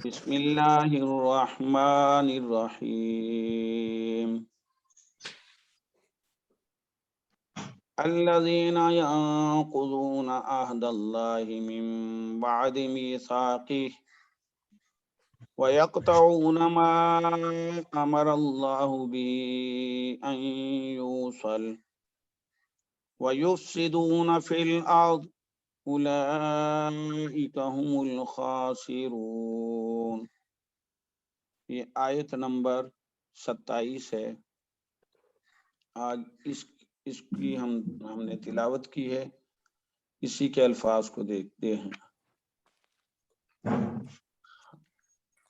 بسم اللہ الرحمن الرحیم الذين ينقضون عهد الله من بعد ميثاقه ويقطعون ما أمر الله به أن يوصل ويفسدون في الأرض أولئك هم الخاسرون۔ یہ آیت نمبر 27 ہے۔ آج اس کی ہم نے تلاوت کی ہے، اسی کے الفاظ کو دیکھتے ہیں۔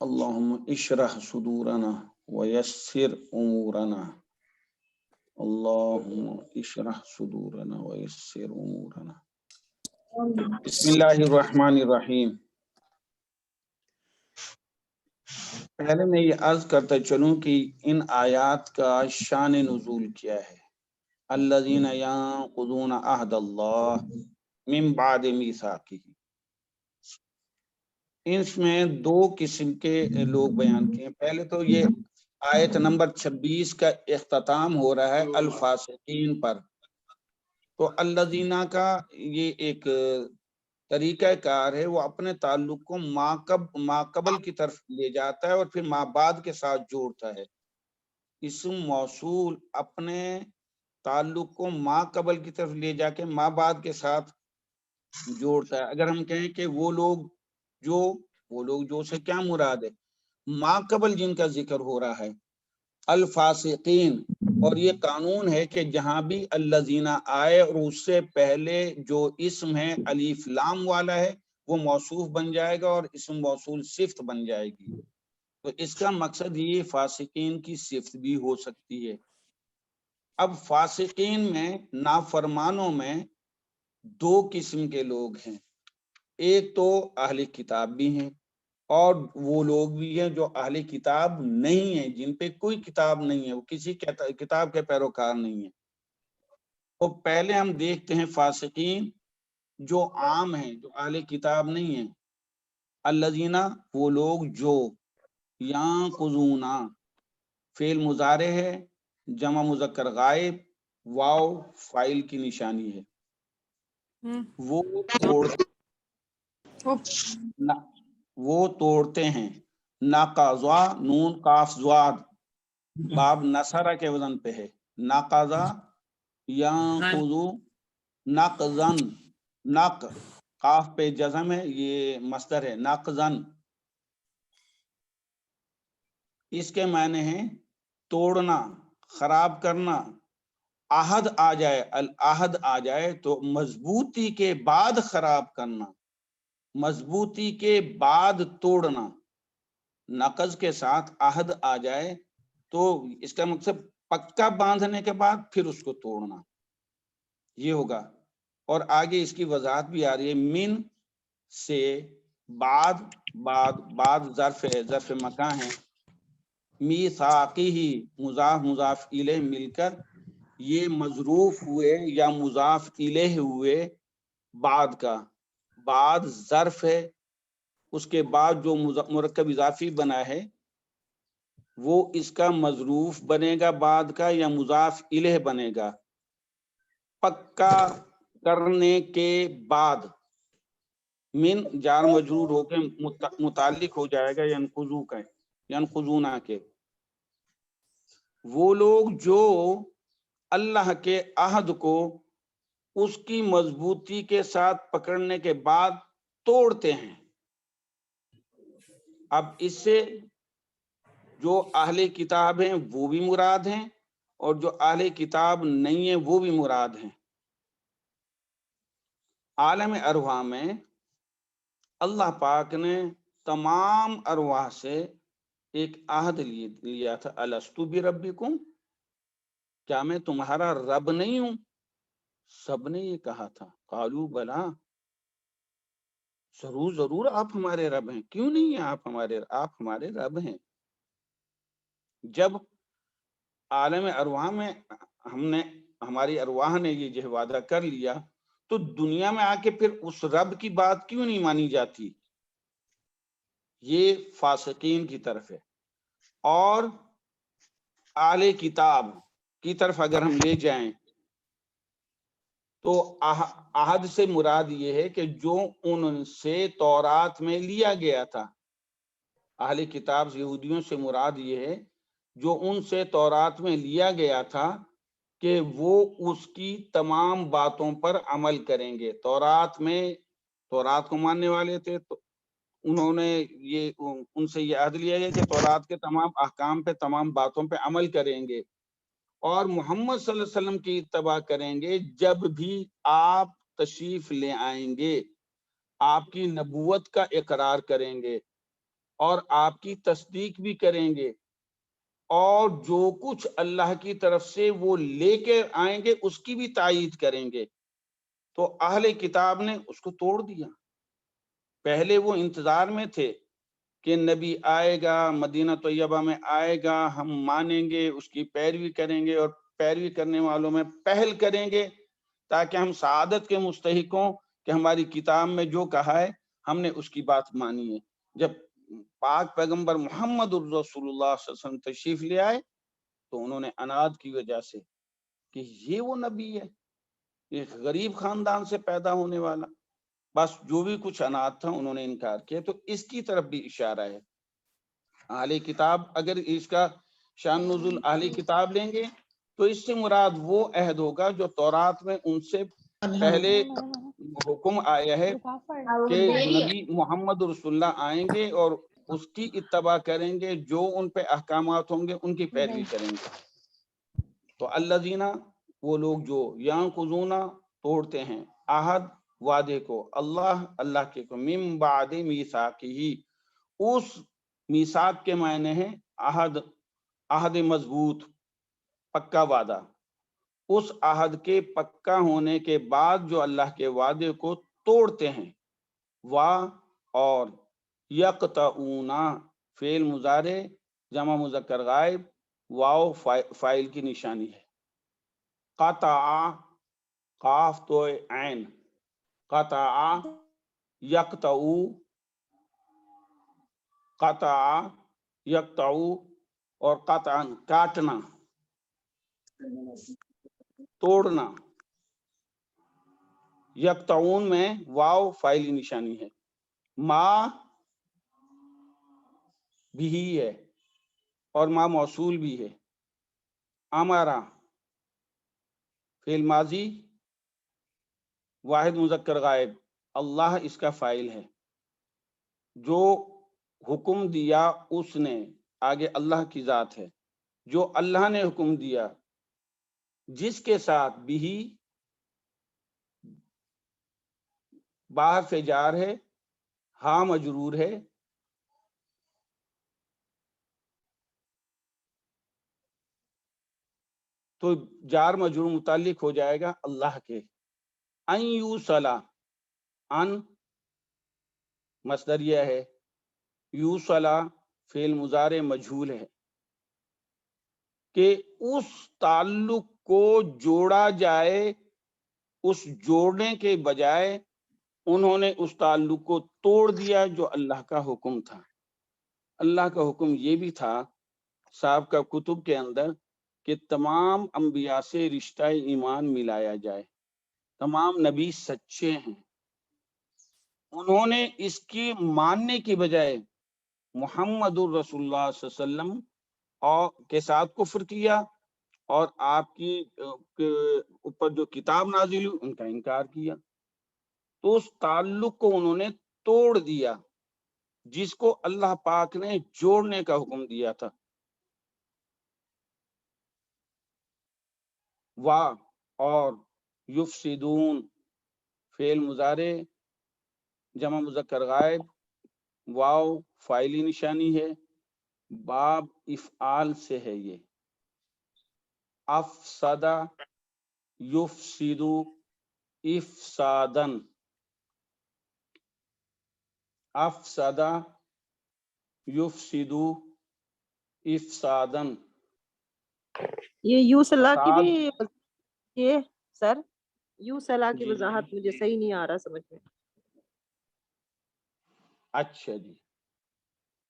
اللہم اشرح صدورنا ویسر امورنا، اللہم اشرح صدورنا ویسر امورنا۔ بسم اللہ الرحمن الرحیم۔ پہلے میں یہ عرض کرتا چلوں کہ ان آیات کا شان نزول کیا ہے۔ الذین ینقضون عہد اللہ من بعد میثاقہ، اس میں دو قسم کے لوگ بیان کیے۔ پہلے تو یہ آیت نمبر 26 کا اختتام ہو رہا ہے الفاسقین پر، تو الذین کا یہ ایک طریقہ کار ہے، وہ اپنے تعلق کو ما قبل کی طرف لے جاتا ہے اور پھر ما بعد کے ساتھ جوڑتا ہے۔ اسم موصول اپنے تعلق کو ما قبل کی طرف لے جا کے ما بعد کے ساتھ جوڑتا ہے۔ اگر ہم کہیں کہ وہ لوگ جو سے کیا مراد ہے؟ ما قبل جن کا ذکر ہو رہا ہے الفاسقین، اور یہ قانون ہے کہ جہاں بھی الذین آئے اور اس سے پہلے جو اسم ہے الف لام والا ہے وہ موصوف بن جائے گا اور اسم موصول صفت بن جائے گی۔ تو اس کا مقصد یہ فاسقین کی صفت بھی ہو سکتی ہے۔ اب فاسقین میں، نافرمانوں میں دو قسم کے لوگ ہیں۔ ایک تو اہل کتاب بھی ہیں اور وہ لوگ بھی ہیں جو اہل کتاب نہیں ہیں، جن پہ کوئی کتاب نہیں ہے، وہ کسی کتاب کے پیروکار نہیں ہیں۔ تو پہلے ہم دیکھتے ہیں فاسقین جو عام ہیں، جو اہل کتاب نہیں ہیں۔ الذین، وہ لوگ جو، ینقضون فعل مضارع ہے، جمع مذکر غائب، واو فاعل کی نشانی ہے۔ وہ توڑتے ہیں، ناقضا نون کاف زواد باب نصرہ کے وزن پہ ہے، ناقضا ینقضو نقضن، نق قاف پہ جزم ہے، یہ مصدر ہے نقضن۔ اس کے معنی ہیں توڑنا، خراب کرنا۔ عہد آ جائے، العہد آ جائے تو مضبوطی کے بعد خراب کرنا، مضبوطی کے بعد توڑنا۔ نقض کے ساتھ عہد آ جائے تو اس کا مقصد پکا باندھنے کے بعد پھر اس کو توڑنا، یہ ہوگا۔ اور آگے اس کی وضاحت بھی آ رہی ہے، من سے بعد ظرف ہے، ظرف مکان ہے۔ میثاقہ مضاف مضاف الیہ مل کر یہ مظروف ہوئے یا مضاف الیہ ہوئے بعد کا، بعد ظرف ہے، اس کے بعد جو مرکب اضافی بنا ہے وہ اس کا مظروف بنے گا بعد کا یا مضاف الیہ بنے گا۔ پکا کرنے کے بعد، من جار مجرور ہو کے متعلق ہو جائے گا ینقضون کے۔ وہ لوگ جو اللہ کے عہد کو اس کی مضبوطی کے ساتھ پکڑنے کے بعد توڑتے ہیں۔ اب اس سے جو اہل کتاب ہیں وہ بھی مراد ہیں اور جو اہل کتاب نہیں ہیں وہ بھی مراد ہیں۔ عالم ارواح میں اللہ پاک نے تمام ارواح سے ایک عہد لیا تھا، الستو بربکم، کیا میں تمہارا رب نہیں ہوں؟ سب نے یہ کہا تھا، قالوا بلا، ضرور آپ ہمارے رب ہیں، کیوں نہیں ہیں آپ ہمارے رب ہیں۔ جب عالم ارواح میں ہماری ارواح نے یہ جو وعدہ کر لیا تو دنیا میں آ کے پھر اس رب کی بات کیوں نہیں مانی جاتی؟ یہ فاسقین کی طرف ہے. اور اہل کتاب کی طرف اگر ہم لے جائیں تو عہد سے مراد یہ ہے کہ جو ان سے تورات میں لیا گیا تھا. اہل کتاب یہودیوں سے مراد یہ ہے جو ان سے تورات میں لیا گیا تھا کہ وہ اس کی تمام باتوں پر عمل کریں گے. تورات کو ماننے والے تھے تو انہوں نے ان سے یہ عہد لیا ہے کہ تورات کے تمام احکام پہ، تمام باتوں پہ عمل کریں گے اور محمد صلی اللہ علیہ وسلم کی اتباع کریں گے. جب بھی آپ تشریف لے آئیں گے آپ کی نبوت کا اقرار کریں گے اور آپ کی تصدیق بھی کریں گے اور جو کچھ اللہ کی طرف سے وہ لے کے آئیں گے اس کی بھی تائید کریں گے. تو اہل کتاب نے اس کو توڑ دیا. پہلے وہ انتظار میں تھے کہ نبی آئے گا، مدینہ طیبہ میں آئے گا، ہم مانیں گے، اس کی پیروی کریں گے اور پیروی کرنے والوں میں پہل کریں گے تاکہ ہم سعادت کے مستحق ہوں کہ ہماری کتاب میں جو کہا ہے ہم نے اس کی بات مانی ہے. جب پاک پیغمبر محمد الرسول اللہ صلی اللہ علیہ وسلم تشریف لے آئے تو انہوں نے اناد کی وجہ سے کہ یہ وہ نبی ہے، ایک غریب خاندان سے پیدا ہونے والا، بس جو بھی کچھ اناد تھا انہوں نے انکار کیا. تو اس کی طرف بھی اشارہ ہے. اہل کتاب اگر اس کا شان نزول اہل کتاب لیں گے تو اس سے مراد وہ عہد ہوگا جو تورات میں ان سے پہلے حکم آیا ہے کہ نبی محمد رسول اللہ آئیں گے اور اس کی اتباع کریں گے، جو ان پہ احکامات ہوں گے ان کی پیروی کریں گے. تو الذین، وہ لوگ جو ینقضون، توڑتے ہیں، عہد، وعدے کو، اللہ کے کو، من بعد میثاقہ، اس میثاق کے معنی ہے عہد مضبوط، پکا وعدہ. اس عہد کے پکا ہونے کے بعد جو اللہ کے وعدے کو توڑتے ہیں. اور یقطعون، فعل مضارع جمع مذکر غائب، واو فاعل کی نشانی ہے. قطع، قاف تو عین، قطع یقطع، قطع یقطع، اور قطعا کاٹنا، توڑنا. یقطعون میں واو فاعلی نشانی ہے. ما بھی ہے اور ما موصول بھی ہے. امارا فعل ماضی واحد مذکر غائب، اللہ اس کا فاعل ہے. جو حکم دیا اس نے، آگے اللہ کی ذات ہے، جو اللہ نے حکم دیا، جس کے ساتھ بھی باہر سے جار ہے، ہاں مجرور ہے، تو جار مجرور متعلق ہو جائے گا اللہ کے. ان یوصلا، ان مصدریہ ہے، یوصلا فعل مضارع مجہول ہے، کہ اس تعلق کو جوڑا جائے. اس جوڑنے کے بجائے انہوں نے اس تعلق کو توڑ دیا جو اللہ کا حکم تھا. اللہ کا حکم یہ بھی تھا صاحب کا کتب کے اندر کہ تمام انبیاء سے رشتہ ایمان ملایا جائے، تمام نبی سچے ہیں. انہوں نے اس کی ماننے کی بجائے محمد الرسول اللہ صلی اللہ علیہ وسلم اور کے ساتھ کفر کیا اور آپ کی اوپر جو کتاب نازل ہوئی ان کا انکار کیا. تو اس تعلق کو انہوں نے توڑ دیا جس کو اللہ پاک نے جوڑنے کا حکم دیا تھا. اور یفسدون فعل مضارع جمع مذکر غائب، واو فاعلی نشانی ہے، باب افعال سے ہے. یہ افسدہ یفسدو افسادن، افسدہ یفسدو افسادن. یہ یو صلاح کی فساد، بھی، یہ سر یو صلاح کی جی وضاحت مجھے صحیح نہیں آ رہا سمجھ میں. اچھا جی.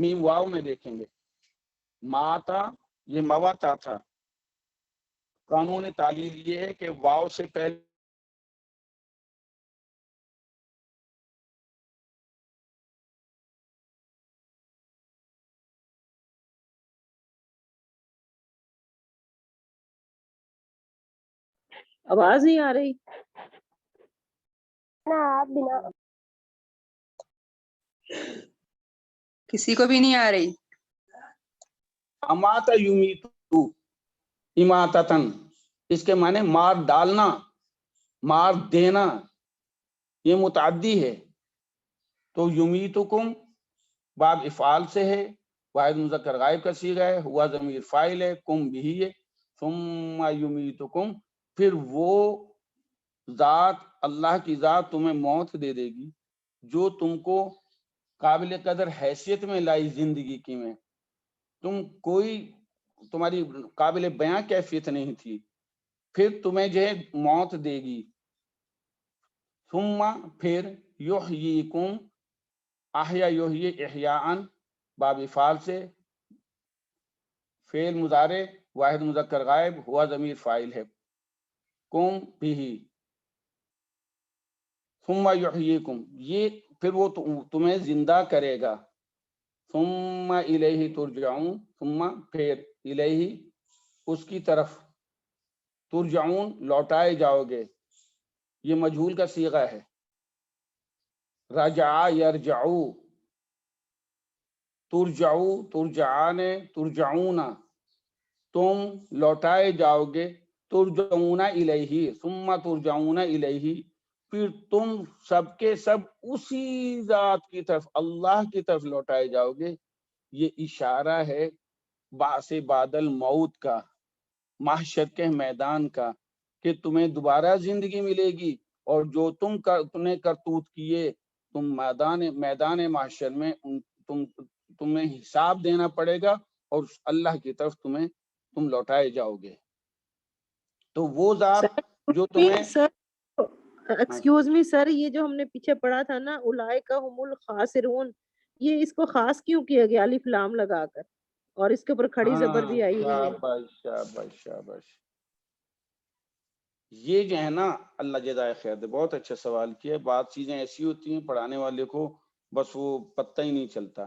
میم واو میں دیکھیں گے ماتا یہ مواتا تھا. قانون تعلیل یہ ہے کہ واو سے پہلے آواز نہیں آ رہی. کسی کو بھی نہیں آ رہی. اماتا یمیتو اماتتن اس کے معنی مار ڈالنا مار دینا یہ متعدی ہے. تو یمیتکم باب افعال سے ہے واحد مذکر غائب کا صیغہ ہے ہوا ضمیر فاعل ہے کم بھی ہے ثم یمیتکم پھر وہ ذات اللہ کی ذات تمہیں موت دے دے گی جو تم کو قابل قدر حیثیت میں لائی زندگی کی میں کوئی تمہاری قابل بیاں کیفیت نہیں تھی پھر تمہیں جو ہے موت دے گی. ثم پھر یحییکم احیا یحیی احیاء باب افعال سے فعل مضارع واحد مذکر غائب ہوا ضمیر فاعل ہے کم بھی ثم یحییکم یہ پھر وہ تمہیں زندہ کرے گا. ثم الیہ ترجعون ثم پھر الیہ اس کی طرف ترجعون لوٹائے جاؤ گے یہ مجہول کا صیغہ ہے. رجع یرجعو ترجعو ترجعان ترجعون تم لوٹائے جاؤ گے ترجعون الیہ ثم ترجعون الیہ پھر تم سب کے سب اسی ذات کی طرف اللہ کی طرف لوٹائے جاؤ گے. یہ اشارہ ہے بعث بعد الموت کا محشر کے میدان کا کہ تمہیں دوبارہ زندگی ملے گی اور جو تم نے کرتوت کیے تم میدان محشر میں تمہیں حساب دینا پڑے گا اور اللہ کی طرف تم لوٹائے جاؤ گے. تو وہ ذات جو تمہیں ایکسکیوز می سر یہ جو ہم نے پیچھے پڑھا تھا نا اولئک هم الخاسرون یہ اس کو خاص کیوں کیا گیا الف لام لگا کر اور اس کے اوپر کھڑی زبر بھی آئی ہوئی ہے. شاباش شاباش یہ جو ہے نا اللہ جزائے خیر دے بہت اچھا سوال کیا. بات چیزیں ایسی ہوتی ہیں پڑھانے والے کو بس وہ پتہ ہی نہیں چلتا.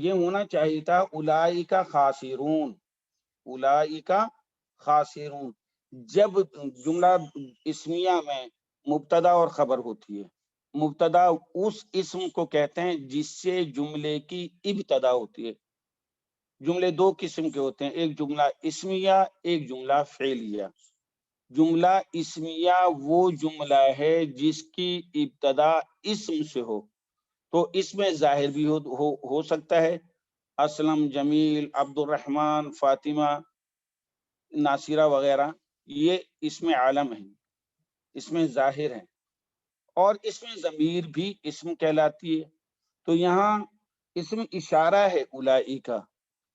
یہ ہونا چاہیے تھا اولئک خاسرون اولئک خاسرون. جب جملہ اسمیہ میں مبتدا اور خبر ہوتی ہے مبتدا اس اسم کو کہتے ہیں جس سے جملے کی ابتدا ہوتی ہے. جملے دو قسم کے ہوتے ہیں ایک جملہ اسمیہ ایک جملہ فعلیہ. جملہ اسمیہ وہ جملہ ہے جس کی ابتدا اسم سے ہو تو اس میں ظاہر بھی ہو سکتا ہے اسلم جمیل عبد الرحمن فاطمہ ناصرہ وغیرہ یہ اسم عالم ہے اس میں ظاہر ہے اور اس میں ضمیر بھی اسم کہلاتی ہے. تو یہاں اسم اشارہ ہے اولئک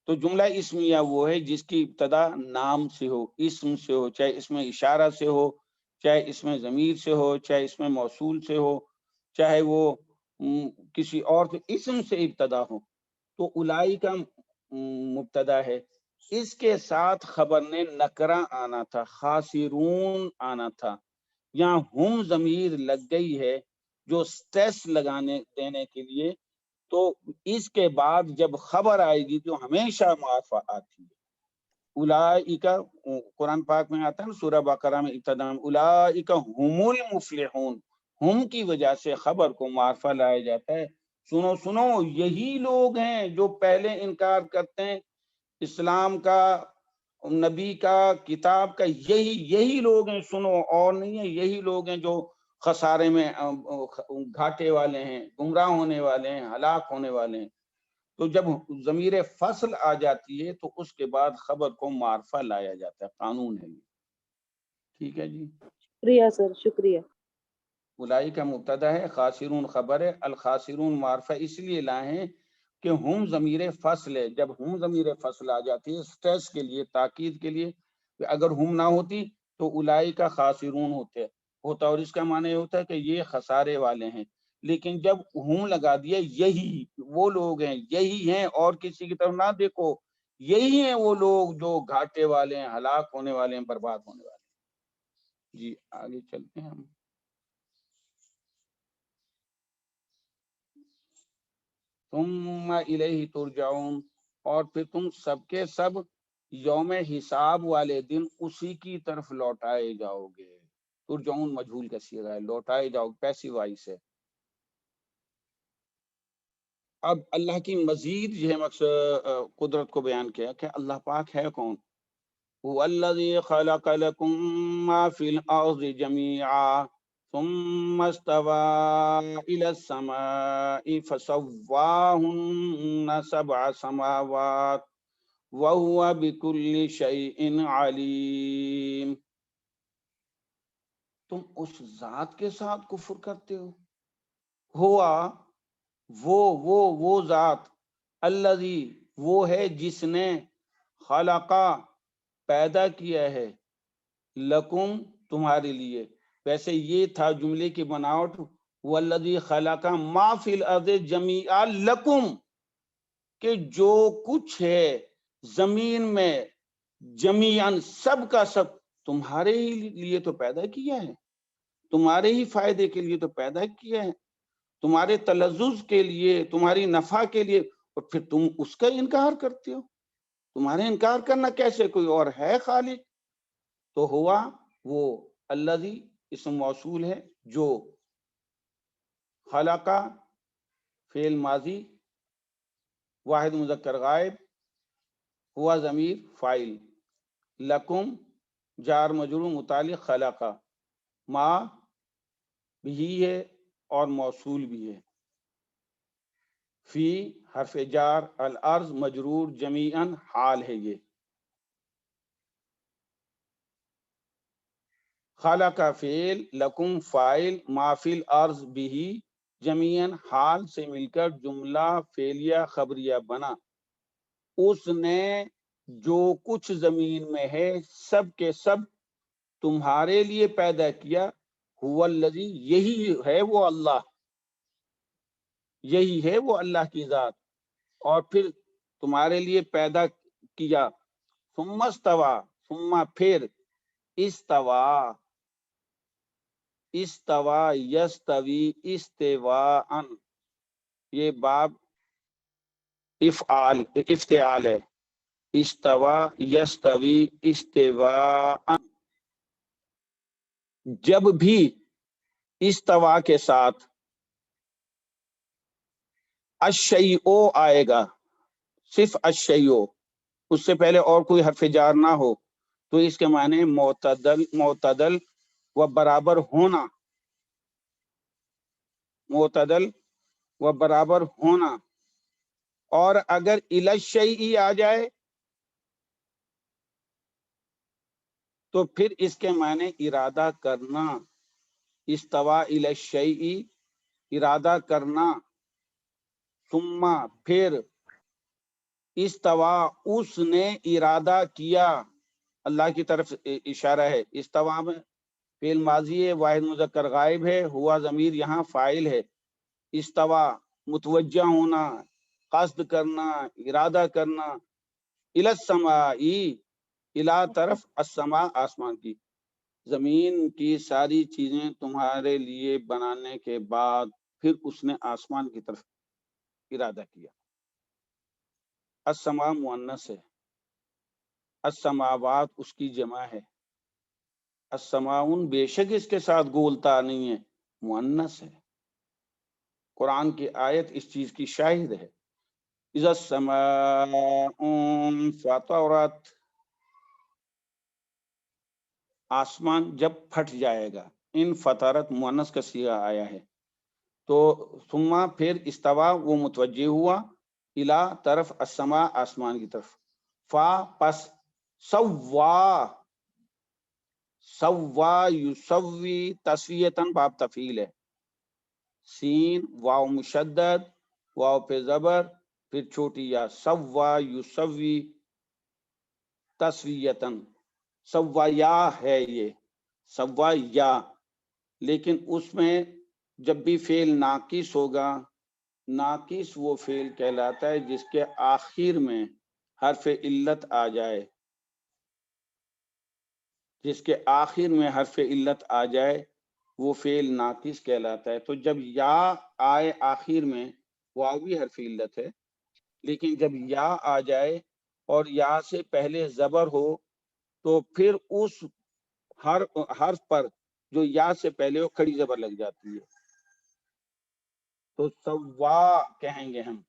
تو جملہ اسمیہ وہ ہے جس کی ابتدا نام سے ہو اسم سے ہو چاہے اس میں اشارہ سے ہو چاہے اس میں ضمیر سے ہو چاہے اس میں موصول سے ہو چاہے وہ کسی اور اسم سے ابتدا ہو. تو اولئک کا مبتدا ہے اس کے ساتھ خبر نے نکرہ آنا تھا خاسرون آنا تھا. یہاں ہم ضمیر لگ گئی ہے جو سٹریس لگانے دینے کے لیے تو اس کے بعد جب خبر آئے گی تو ہمیشہ معرفہ آتی ہے. اولئک قرآن پاک میں آتا ہے نا سورہ بقرہ میں ابتدا اولئک هم المفلحون ہم کی وجہ سے خبر کو معرفہ لایا جاتا ہے. سنو یہی لوگ ہیں جو پہلے انکار کرتے ہیں اسلام کا نبی کا کتاب کا یہی لوگ ہیں سنو اور نہیں ہے یہی لوگ ہیں جو خسارے میں گھاٹے والے ہیں گمراہ ہونے والے ہیں ہلاک ہونے والے ہیں. تو جب ضمیر فصل آ جاتی ہے تو اس کے بعد خبر کو معرفہ لایا جاتا ہے قانون ہے یہ. ٹھیک ہے جی شکریہ سر شکریہ. اولئک کا مبتدا ہے خاسرون خبر ہے الخاسرون معرفہ اس لیے لائے ہیں کہ ہم ضمیر فصل ہے. جب ہم ضمیر فصل آ جاتی ہے سٹریس کے لیے تاکید کے لیے اگر ہم نہ ہوتی تو اولئک کا خاسرون ہوتا اور اس کا معنی یہ ہوتا ہے کہ یہ خسارے والے ہیں لیکن جب ہوں لگا دیا یہی وہ لوگ ہیں، یہی ہیں، اور کسی کی طرف نہ دیکھو، یہی ہیں وہ لوگ جو گھاٹے والے ہیں، ہلاک ہونے والے ہیں، برباد ہونے والے ہیں۔ جی آگے چلتے ہیں ہم۔ ثم الیہ ترجعون، اور پھر تم سب کے سب یوم حساب والے دن اسی کی طرف لوٹائے جاؤ گے۔ ترجعون مجہول کا صیغہ ہے، لوٹائے جاؤ پیسو وائس ہے۔ اب اللہ کی مزید یہ مقصد قدرت کو بیان کیا کہ اللہ پاک ہے کون؟ هو الذی خلق لکم ما فی الارض جمیعا ثم استوى الى السماء فسواهن سبع سماوات وهو بكل شيء علیم۔ تم اس ذات کے ساتھ کفر کرتے ہو، ہوا وہ ذات، الذی وہ ہے جس نے خلقا پیدا کیا ہے، لکم تمہارے لیے، ویسے یہ تھا جملے کی بناوٹ، والذی خلقا ما فی الارض جمیعا لکم، کہ جو کچھ ہے زمین میں جمیعاً سب کا سب تمہارے ہی لیے تو پیدا کیا ہے، تمہارے ہی فائدے کے لیے تو پیدا کیا ہے، تمہارے تلذذ کے لیے، تمہاری نفع کے لیے، اور پھر تم اس کا انکار کرتے ہو۔ تمہارے انکار کرنا کیسے، کوئی اور ہے خالق؟ تو ہوا وہ الذی اسم موصول ہے، جو خلقا فعل ماضی واحد مذکر غائب، ہوا ضمیر فاعل، لکم جار مجرور متعلق خلقا، ما بھی ہے اور موصول بھی ہے، فی حرف جار، الارض مجرور جمیعاً حال ہے، یہ خلق فعل، لکم فاعل، ما فی الارض بھی جمیعاً حال سے مل کر جملہ فعلیہ خبریہ بنا۔ اس نے جو کچھ زمین میں ہے سب کے سب تمہارے لیے پیدا کیا، هو الذی یہی ہے وہ اللہ، یہی ہے وہ اللہ کی ذات، اور پھر تمہارے لیے پیدا کیا، ثم استوى، ثم پھر استوى، استوى یستوی استواء، یہ باب افتعال ہے، استوى یستوی استواء، جب بھی استوا کے ساتھ الشیء آئے گا، صرف الشیء، اس سے پہلے اور کوئی حرف جار نہ ہو، تو اس کے معنی معتدل و برابر ہونا، معتدل و برابر ہونا، اور اگر الی الشیء آ جائے تو پھر اس کے معنی ارادہ کرنا، استوا الی الشیء ارادہ کرنا، ثم پھر استوا اس نے ارادہ کیا، اللہ کی طرف اشارہ ہے، استوا میں فعل ماضی ہے واحد مذکر غائب ہے، ہوا ضمیر یہاں فاعل ہے، استوا متوجہ ہونا، قصد کرنا، ارادہ کرنا، الی السماء الی طرف السماء آسمان کی، زمین کی ساری چیزیں تمہارے لیے بنانے کے بعد پھر اس نے آسمان کی طرف ارادہ کیا۔ السماء مؤنث ہے، السماوات اس کی جمع ہے، السماؤن بے شک اس کے ساتھ گولتا نہیں ہے، مؤنث ہے، قرآن کی آیت اس چیز کی شاہد ہے، اذا السماء انفطرت، آسمان جب پھٹ جائے گا، انفطرت مؤنث کا صیغہ آیا ہے، تو ثم پھر استوا وہ متوجہ ہوا، الا طرف السماء آسمان کی طرف، فا پس سوا، سوا یسوی تسویتاً باب تفعیل ہے، سین واو مشدد واو پہ زبر پھر چھوٹی یا، سوا یسوی تسویتاً، سوا یا ہے یہ، سوا یا، لیکن اس میں جب بھی فعل ناقص ہوگا، ناقص وہ فعل کہلاتا ہے جس کے آخر میں حرف علت آ جائے، جس کے آخر میں حرف علت آ جائے وہ فعل ناقص کہلاتا ہے۔ تو جب یا آئے آخر میں، واو بھی حرف علت ہے، لیکن جب یا آ جائے اور یا سے پہلے زبر ہو تو پھر اس حرف پر جو یا سے پہلے ہو کھڑی زبر لگ جاتی ہے، تو سوا کہیں گے ہم،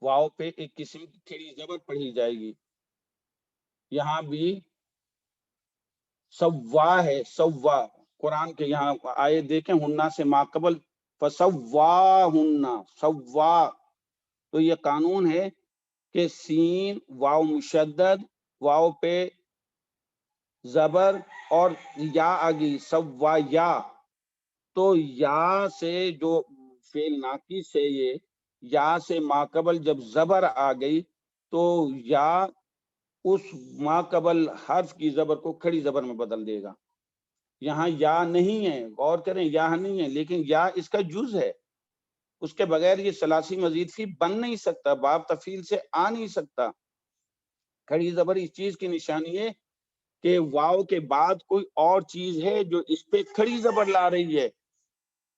واو پہ ایک قسم کی کھڑی زبر پڑھی جائے گی۔ یہاں بھی سوا ہے، سوا قرآن کے یہاں آئے دیکھیں، ہننا سے ماقبل فسواہن، سوا، تو یہ قانون ہے کہ سین واو مشدد، واو پہ زبر اور یا آگئی سوا یا، تو یا سے جو فعل ناقص ہے، یہ یا سے ماقبل جب زبر آ گئی تو یا اس ماقبل حرف کی زبر کو کھڑی زبر میں بدل دے گا۔ یہاں یا نہیں ہے، غور کریں، یا نہیں ہے، لیکن یا اس کا جز ہے، اس کے بغیر یہ ثلاثی مزید فی بن نہیں سکتا، باب تفعیل سے آ نہیں سکتا۔ کھڑی زبر اس چیز کی نشانی ہے کہ واو کے بعد کوئی اور چیز ہے جو اس پہ کھڑی زبر لا رہی ہے۔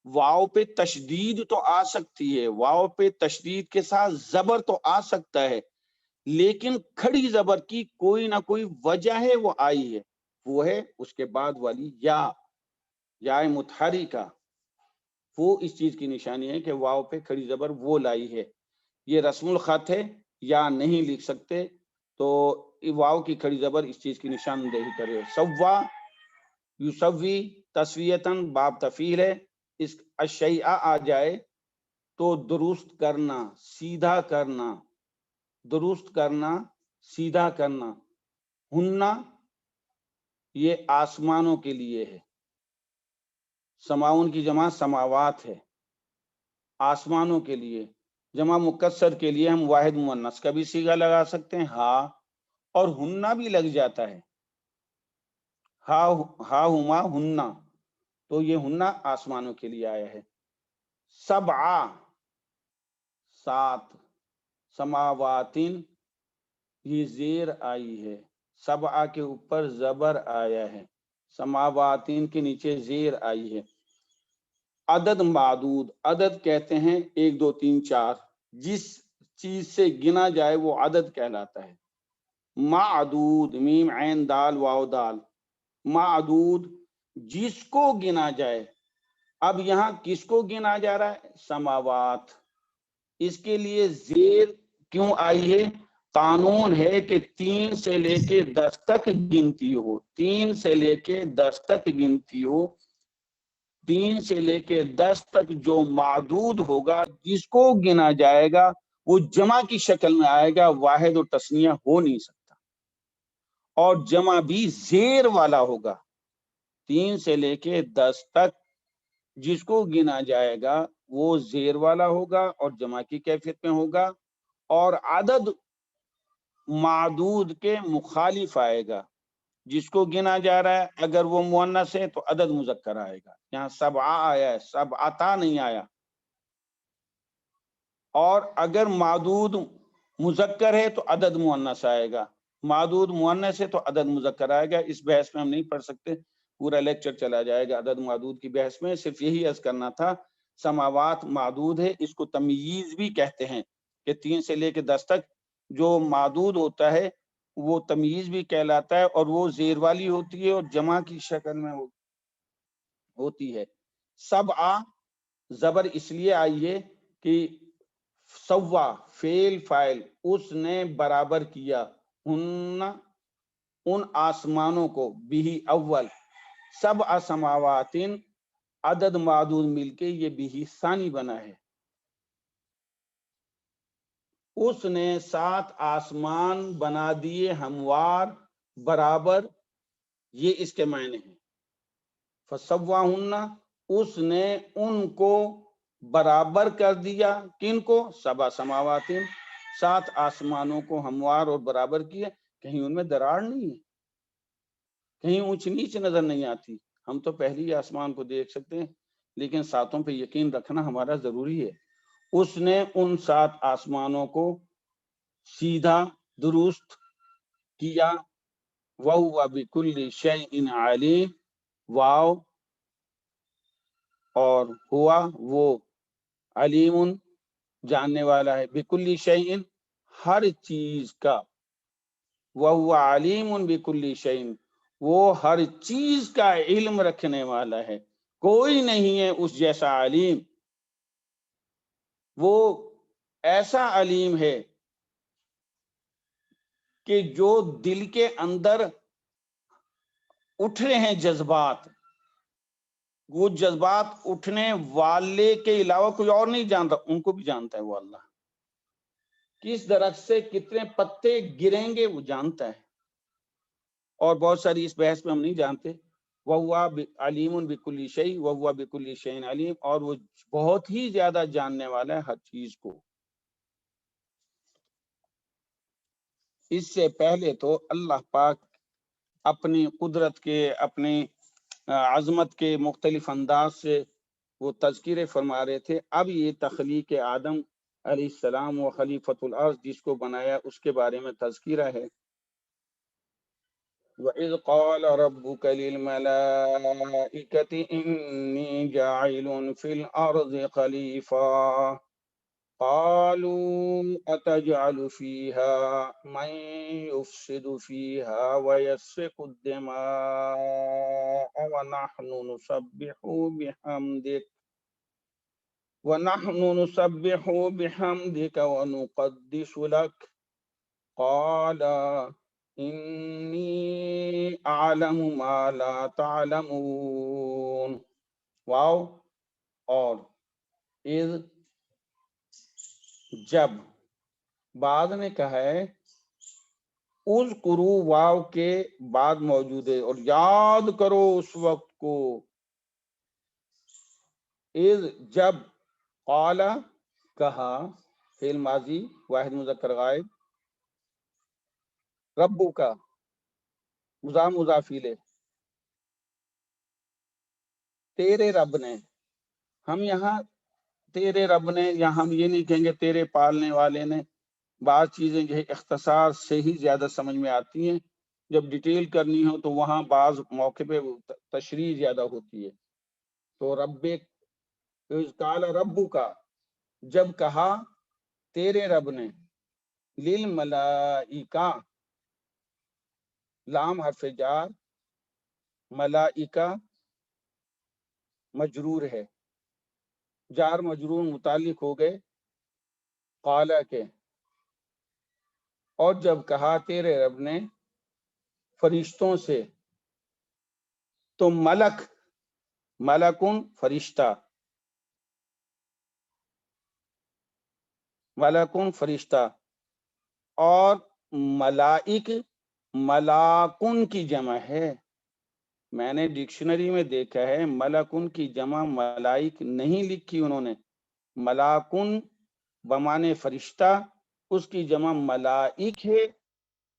واو پہ تشدید تو آ سکتی ہے، واو پہ تشدید کے ساتھ زبر تو آ سکتا ہے، لیکن کھڑی زبر کی کوئی نہ کوئی وجہ ہے، وہ آئی ہے، وہ ہے اس کے بعد والی یا متحرکہ، وہ اس چیز کی نشانی ہے کہ واو پہ کھڑی زبر وہ لائی ہے۔ یہ رسم الخط ہے، یا نہیں لکھ سکتے تو واو کی کھڑی زبر اس چیز کی نشاندہی کرے۔ سوا یسوی تسویتاً باب تفعیل ہے، اس اشیاء آ جائے تو درست کرنا، سیدھا کرنا، درست کرنا، سیدھا کرنا۔ ہننا یہ آسمانوں کے لیے ہے، سماؤن کی جمع سماوات ہے، آسمانوں کے لیے۔ جمع مکسر کے لیے ہم واحد مؤنث کا بھی صیغہ لگا سکتے ہیں، ہاں، اور ہننا بھی لگ جاتا ہے، ہا ہما ہننا، تو یہ ہننا آسمانوں کے لیے آیا ہے۔ سبعہ 7، سماواتن یہ زیر آئی ہے، سبعہ کے اوپر زبر آیا ہے، سماواتن کے نیچے زیر آئی ہے۔ عدد معدود، عدد کہتے ہیں 1 2 3 4، جس چیز سے گنا جائے وہ عدد کہلاتا ہے۔ معدود، میم عین دال واو دال، معدود جس کو گنا جائے۔ اب یہاں کس کو گنا جا رہا ہے؟ سماوات۔ اس کے لیے زیر کیوں آئی ہے؟ قانون ہے کہ 3 سے لے کے 10 تک گنتی ہو، 3 سے لے کے 10 تک گنتی ہو، 3 سے لے کے 10 تک جو معدود ہوگا، جس کو گنا جائے گا، وہ جمع کی شکل میں آئے گا، واحد و تثنیہ ہو نہیں سکتا، اور جمع بھی زیر والا ہوگا۔ 3 سے لے کے 10 تک جس کو گنا جائے گا وہ زیر والا ہوگا اور جمع کی کیفیت میں ہوگا، اور عدد معدود کے مخالف آئے گا۔ جس کو گنا جا رہا ہے اگر وہ مؤنث ہے تو عدد مذکر آئے گا، یہاں سبعہ آیا ہے، سبعتا نہیں آیا۔ اور اگر معدود مذکر ہے تو عدد مؤنث آئے گا، معدود مؤنث ہے تو عدد مذکر آئے گا۔ اس بحث میں ہم نہیں پڑھ سکتے، پورا لیکچر چلا جائے گا عدد معدود کی بحث میں۔ صرف یہی عرض کرنا تھا، سماوات معدود ہے، اس کو تمییز بھی کہتے ہیں کہ 3 سے لے کے 10 تک جو معدود ہوتا ہے وہ تمییز بھی کہلاتا ہے، اور وہ زیر والی ہوتی ہے اور جمع کی شکل میں ہوتی ہے۔ سبعہ زبر اس لیے آئی ہے کہ سوا فعل فاعل، اس نے برابر کیا، ان آسمانوں کو، بھی اول، سبع سماواتن عدد معدود مل کے یہ بھی ثانی بنا ہے۔ اس نے 7 آسمان بنا دیے ہموار برابر، یہ اس کے معنی ہیں۔ فسواہن، اس نے ان کو برابر کر دیا، کن کو؟ 7 سماواتن، 7 آسمانوں کو ہموار اور برابر کیا۔ کہیں ان میں دراڑ نہیں ہے، کہیں اونچ نیچ نظر نہیں آتی، ہم تو پہلی آسمان کو دیکھ سکتے ہیں، لیکن ساتوں پہ یقین رکھنا ہمارا ضروری ہے. اس نے ان 7 آسمانوں کو سیدھا درست کیا. وَهُوَ بِكُلِّ شَيْءٍ عَلِيمٌ. واو اور ہوا وہ علیم جاننے والا ہے، بِكُلِّ شَيْءٍ ہر چیز کا. وَهُوَ عَلِيمٌ بِكُلِّ شَيْءٍ وہ ہر چیز کا علم رکھنے والا ہے. کوئی نہیں ہے اس جیسا علیم. وہ ایسا علیم ہے کہ جو دل کے اندر اٹھ رہے ہیں جذبات، وہ جذبات اٹھنے والے کے علاوہ کوئی اور نہیں جانتا، ان کو بھی جانتا ہے وہ اللہ. کس درخت سے کتنے پتے گریں گے وہ جانتا ہے. اور بہت ساری اس بحث میں ہم نہیں جانتے. وَهُوَ عَلِيمٌ بِكُلِّ شَيْءٍ وَهُوَ بِكُلِّ شَيْءٍ عَلِيمٌ. اور وہ بہت ہی زیادہ جاننے والا ہے ہر چیز کو. اس سے پہلے تو اللہ پاک اپنی قدرت کے، اپنی عظمت کے مختلف انداز سے وہ تذکرے فرما رہے تھے. اب یہ تخلیق آدم علیہ السلام و خلیفۃ الارض جس کو بنایا اس کے بارے میں تذکرہ ہے. وَإِذْ قَالَ رَبُّكَ لِلْمَلَائِكَةِ إِنِّي جَاعِلٌ فِي الْأَرْضِ خَلِيفَةً قالوا أتجعل فيها من يفسد فيها ويسفك الدماء ونحن نسبح بحمدك ونقدس لك قال إني أعلم ما لا تعلمون. واو اور اذ جب، بعد نے کہا ہے اذکروا واو کے بعد موجود ہے، اور یاد کرو اس وقت کو. اذ جب، قال کہا، فعل ماضی واحد مذکر غائب، ربو کا مضاف مضاف الیہ، تیرے رب نے. ہم یہاں تیرے رب نے، یا ہم یہ نہیں کہیں گے تیرے پالنے والے نے. بعض چیزیں جو ہے اختصار سے ہی زیادہ سمجھ میں آتی ہیں، جب ڈیٹیل کرنی ہو تو وہاں بعض موقع پہ تشریح زیادہ ہوتی ہے. تو رب قال ربو کا، جب کہا تیرے رب نے، للملائکہ لام حرف جار، ملائکہ مجرور ہے، جار مجرور متعلق ہو گئے قال کے. اور جب کہا تیرے رب نے فرشتوں سے، تو ملکن فرشتہ، ملکن فرشتہ، اور ملائک ملاکن کی جمع ہے. میں نے ڈکشنری میں دیکھا ہے ملکن کی جمع ملائک نہیں لکھی انہوں نے. ملاکن بمانے فرشتہ، اس کی جمع ملائک ہے،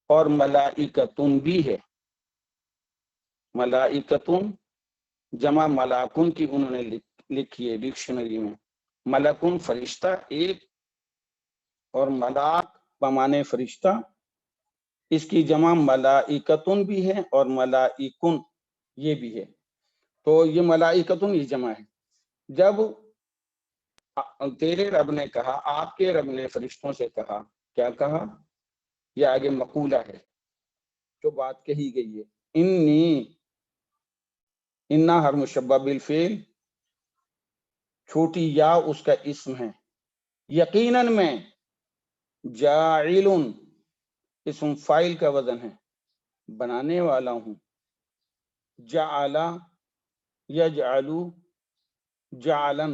اور ملائکتن بھی ہے. ملائکتن جمع ملاکن کی انہوں نے لکھی ہے ڈکشنری میں. ملکن فرشتہ ایک، اور ملاک بمانے فرشتہ، اس کی جمع ملائکتن بھی ہے اور ملائکن یہ بھی ہے. تو یہ ملائکتن یہ جمع ہے. جب تیرے رب نے کہا، آپ کے رب نے فرشتوں سے کہا، کیا کہا؟ یہ آگے مقولہ ہے جو بات کہی گئی ہے. انا ہر مشبہ بالفعل، چھوٹی یا اس کا اسم ہے. یقیناً میں، جاعل اسم فاعل کا وزن ہے، بنانے والا ہوں. جعل یجعل، جعلن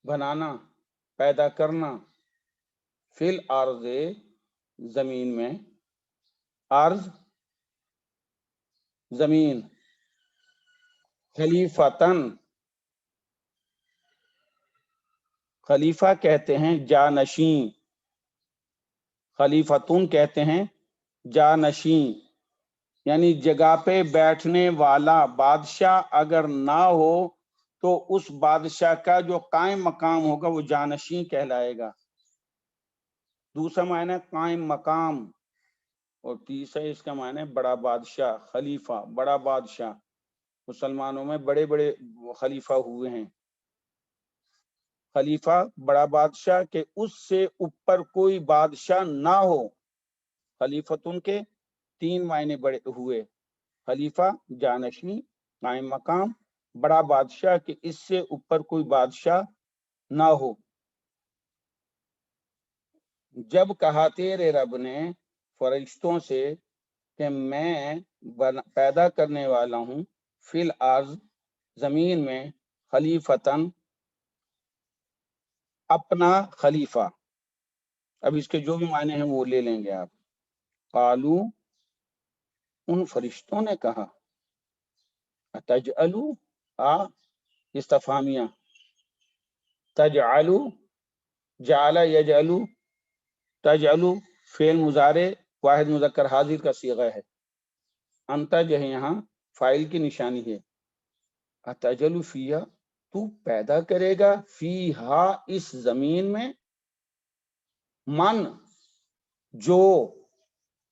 بنانا، پیدا کرنا، فی الارض زمین میں، ارض زمین، خلیفتن خلیفہ کہتے ہیں جانشین، خلیفتن کہتے ہیں جانشین، یعنی جگہ پہ بیٹھنے والا. بادشاہ اگر نہ ہو تو اس بادشاہ کا جو قائم مقام ہوگا وہ جانشین کہلائے گا. دوسرا معنی ہے قائم مقام، اور تیسرا اس کا معنی ہے بڑا بادشاہ، خلیفہ، بڑا بادشاہ. مسلمانوں میں بڑے بڑے خلیفہ ہوئے ہیں. خلیفہ بڑا بادشاہ کہ اس سے اوپر کوئی بادشاہ نہ ہو. خلیفتن کے 3 معنی بڑے ہوئے، خلیفہ، جانشین، قائم مقام، بڑا بادشاہ کہ اس سے اوپر کوئی بادشاہ نہ ہو. جب کہا تیرے رب نے فرشتوں سے کہ میں پیدا کرنے والا ہوں فی الارض، زمین میں، خلیفتن، اپنا خلیفہ. اب اس کے جو بھی معنی ہیں وہ لے لیں گے آپ. قالو، ان فرشتوں نے کہا، تجعلو، استفہامیہ، تجعلو، جعل یجعلو، تجعلو فعل مضارع واحد مذکر حاضر کا صیغہ ہے. انت جو ہے یہاں فاعل کی نشانی ہے. تجعلو فیہا، تو پیدا کرے گا، فیہا اس زمین میں، من جو،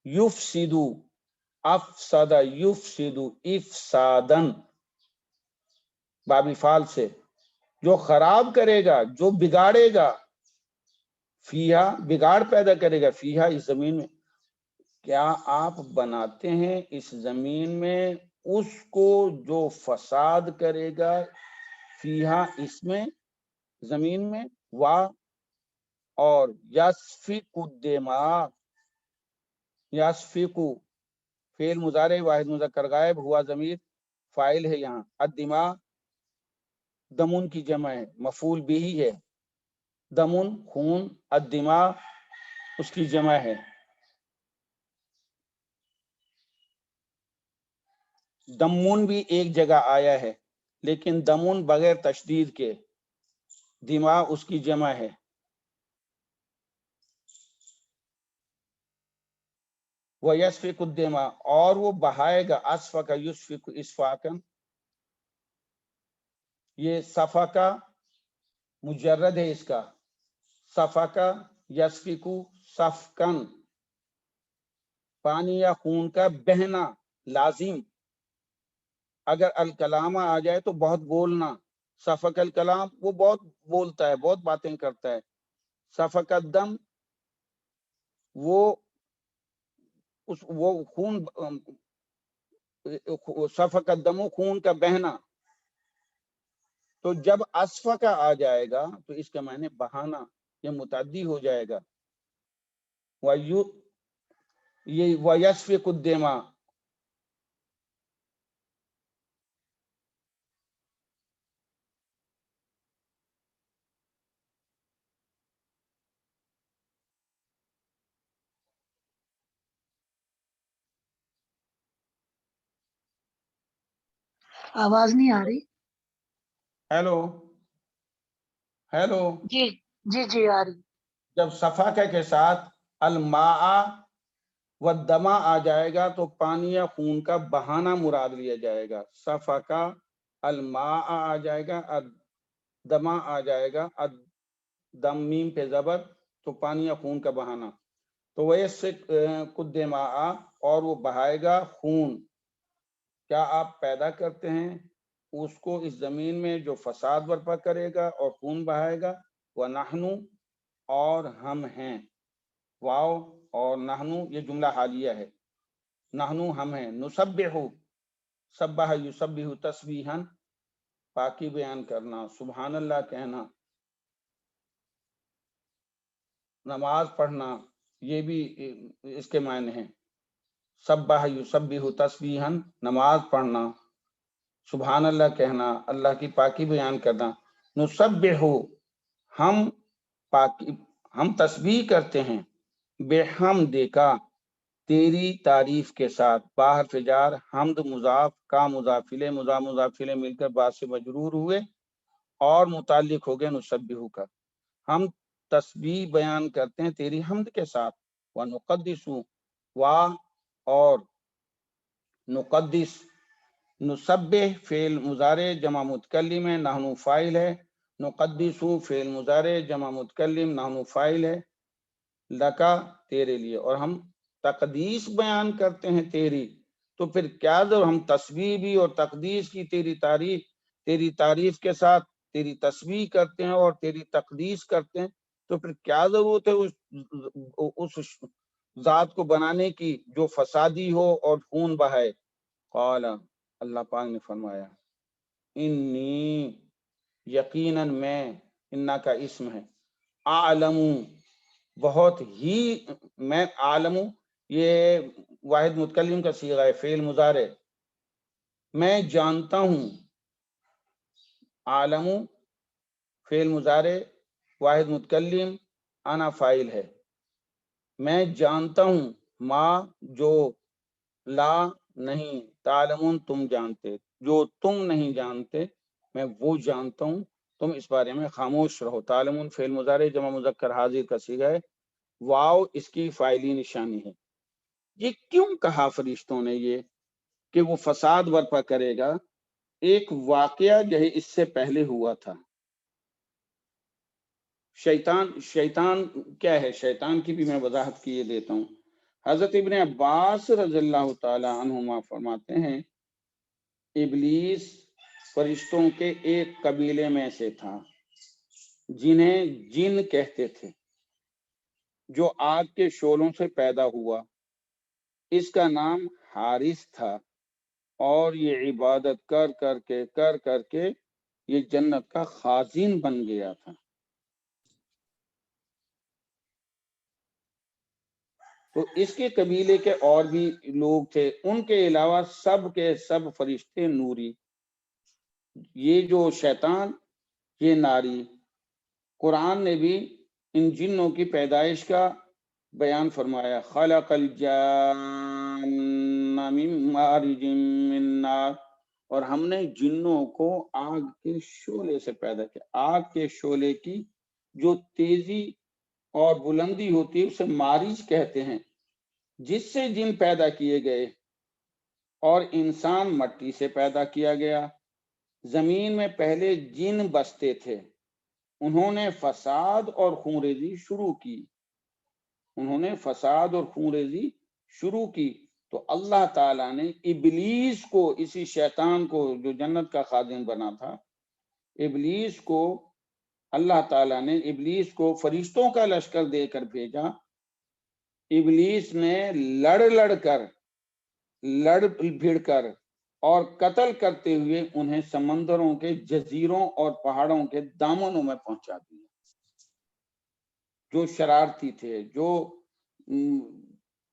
یفسدو، افسد یفسدو افسادن، باب فعل سے، جو خراب کرے گا، جو بگاڑے گا، فیہا بگاڑ پیدا کرے گا، فیہا اس زمین میں. کیا آپ بناتے ہیں اس زمین میں اس کو جو فساد کرے گا، فیہا اس میں، زمین میں، اور یسفک الدماء، یسفک فعل مضارع واحد مذکر غائب، ہوا ضمیر فاعل ہے یہاں. الدماء دمن کی جمع ہے، مفعول بھی ہے. دمن خون، الدماء اس کی جمع ہے. دمن بھی ایک جگہ آیا ہے لیکن دمن بغیر تشدید کے، دماء اس کی جمع ہے. وَيَسْفِكُ الدِّمَاءَ، اور وہ بہائے گا، اسفک یسفک اسفاکن، یہ صفا کا مجرد ہے، اس کا صفا یسفکو صفکن، پانی یا خون کا بہنا لازم. اگر الکلام آ جائے تو بہت بولنا. صفق الکلام، وہ بہت بولتا ہے، بہت باتیں کرتا ہے. صفق الدم، وہ خون، صفق الدم خون کا بہنا. تو جب اسفہ کا آ جائے گا تو اس کا معنی بہانا، یہ متعدی ہو جائے گا. یہ وَيَسْفِكُ الدِّمَاءَ، آواز نہیں آ رہی. Hello hello. جی جی جی آ رہی. جب صفا کے ساتھ الماء والدما آ جائے گا تو پانی یا خون کا بہانا مراد لیا جائے گا. صفا کا الماء آ جائے گا، دما آ جائے گا، دم میم پہ زبر، تو پانی یا خون کا بہانا. تو وہ سے قدماء، اور وہ بہائے گا خون. کیا آپ پیدا کرتے ہیں اس کو اس زمین میں جو فساد برپا کرے گا اور خون بہائے گا. وَنَحْنُ، اور ہم ہیں. واو اور نحنو یہ جملہ حالیہ ہے. نحنو ہم ہیں. نسبح، سبح یسبح تسبیحا، پاکی بیان کرنا، سبحان اللہ کہنا، نماز پڑھنا، یہ بھی اس کے معنی ہیں. سبح یسبح تسبیحا، نماز پڑھنا، سبحان اللہ کہنا، اللہ کی پاکی بیان کرنا. نسبح، ہم تسبیح کرتے ہیں، بحمدک، تیری تعریف کے ساتھ. باہر فجار، حمد مضاف، کا مضافلے، مضافلے مل کر بعد سے مجرور ہوئے اور متعلق ہو گئے نسبح کا. ہم تسبیح بیان کرتے ہیں تیری حمد کے ساتھ. وَنُقَدِّسُ، اور نقدس نسبح فعل مضارع جمع متکلم ہے، نحن فاعل ہے، نقدسو فعل مضارع جمع متکلم نحن فاعل ہے، لکا تیرے لیے، اور ہم تقدیس بیان کرتے ہیں تیری، تو پھر کیا ضرور ہم تسبیح بھی اور تقدیس کی تیری تعریف کے ساتھ تیری تسبیح کرتے ہیں اور تیری تقدیس کرتے ہیں، تو پھر کیا ضرورت ہے اس ذات کو بنانے کی جو فسادی ہو اور خون بہائے؟ قال اللہ پاک نے فرمایا انی یقیناً میں، انا کا اسم ہے، اعلم بہت ہی، میں عالم، یہ واحد متکلم کا صیغہ ہے فعل مضارع، میں جانتا ہوں، عالم فعل مضارع واحد متکلم انا فاعل ہے، میں جانتا ہوں، ما جو، لا نہیں، تعلمون تم جانتے، جو تم نہیں جانتے میں وہ جانتا ہوں، تم اس بارے میں خاموش رہو۔ تعلمون فعل مضارع جمع مذکر حاضر کا صیغہ ہے، واو اس کی فاعلی نشانی ہے۔ یہ کیوں کہا فرشتوں نے یہ کہ وہ فساد برپا کرے گا؟ ایک واقعہ جو ہے اس سے پہلے ہوا تھا۔ شیطان کیا ہے؟ شیطان کی بھی میں وضاحت کیے دیتا ہوں۔ حضرت ابن عباس رضی اللہ تعالی عنہما فرماتے ہیں ابلیس فرشتوں کے ایک قبیلے میں سے تھا جنہیں جن کہتے تھے، جو آگ کے شعلوں سے پیدا ہوا، اس کا نام حارث تھا، اور یہ عبادت کر کے یہ جنت کا خازن بن گیا تھا۔ تو اس کے قبیلے کے اور بھی لوگ تھے، ان کے علاوہ سب کے سب فرشتے نوری، یہ جو شیطان یہ ناری۔ قرآن نے بھی ان جنوں کی پیدائش کا بیان فرمایا، خلق الجان من مارج من نار، اور ہم نے جنوں کو آگ کے شعلے سے پیدا کیا۔ آگ کے شعلے کی جو تیزی اور بلندی ہوتی ہے اسے مارج کہتے ہیں، جس سے جن پیدا کیے گئے، اور انسان مٹی سے پیدا کیا گیا۔ زمین میں پہلے جن بستے تھے، انہوں نے فساد اور خونریزی شروع کی، تو اللہ تعالیٰ نے ابلیس کو، اسی شیطان کو جو جنت کا خادم بنا تھا، ابلیس کو اللہ تعالیٰ نے ابلیس کو فرشتوں کا لشکر دے کر بھیجا۔ ابلیس نے لڑ بھیڑ کر اور قتل کرتے ہوئے انہیں سمندروں کے جزیروں اور پہاڑوں کے دامنوں میں پہنچا دیا۔ جو شرارتی تھے، جو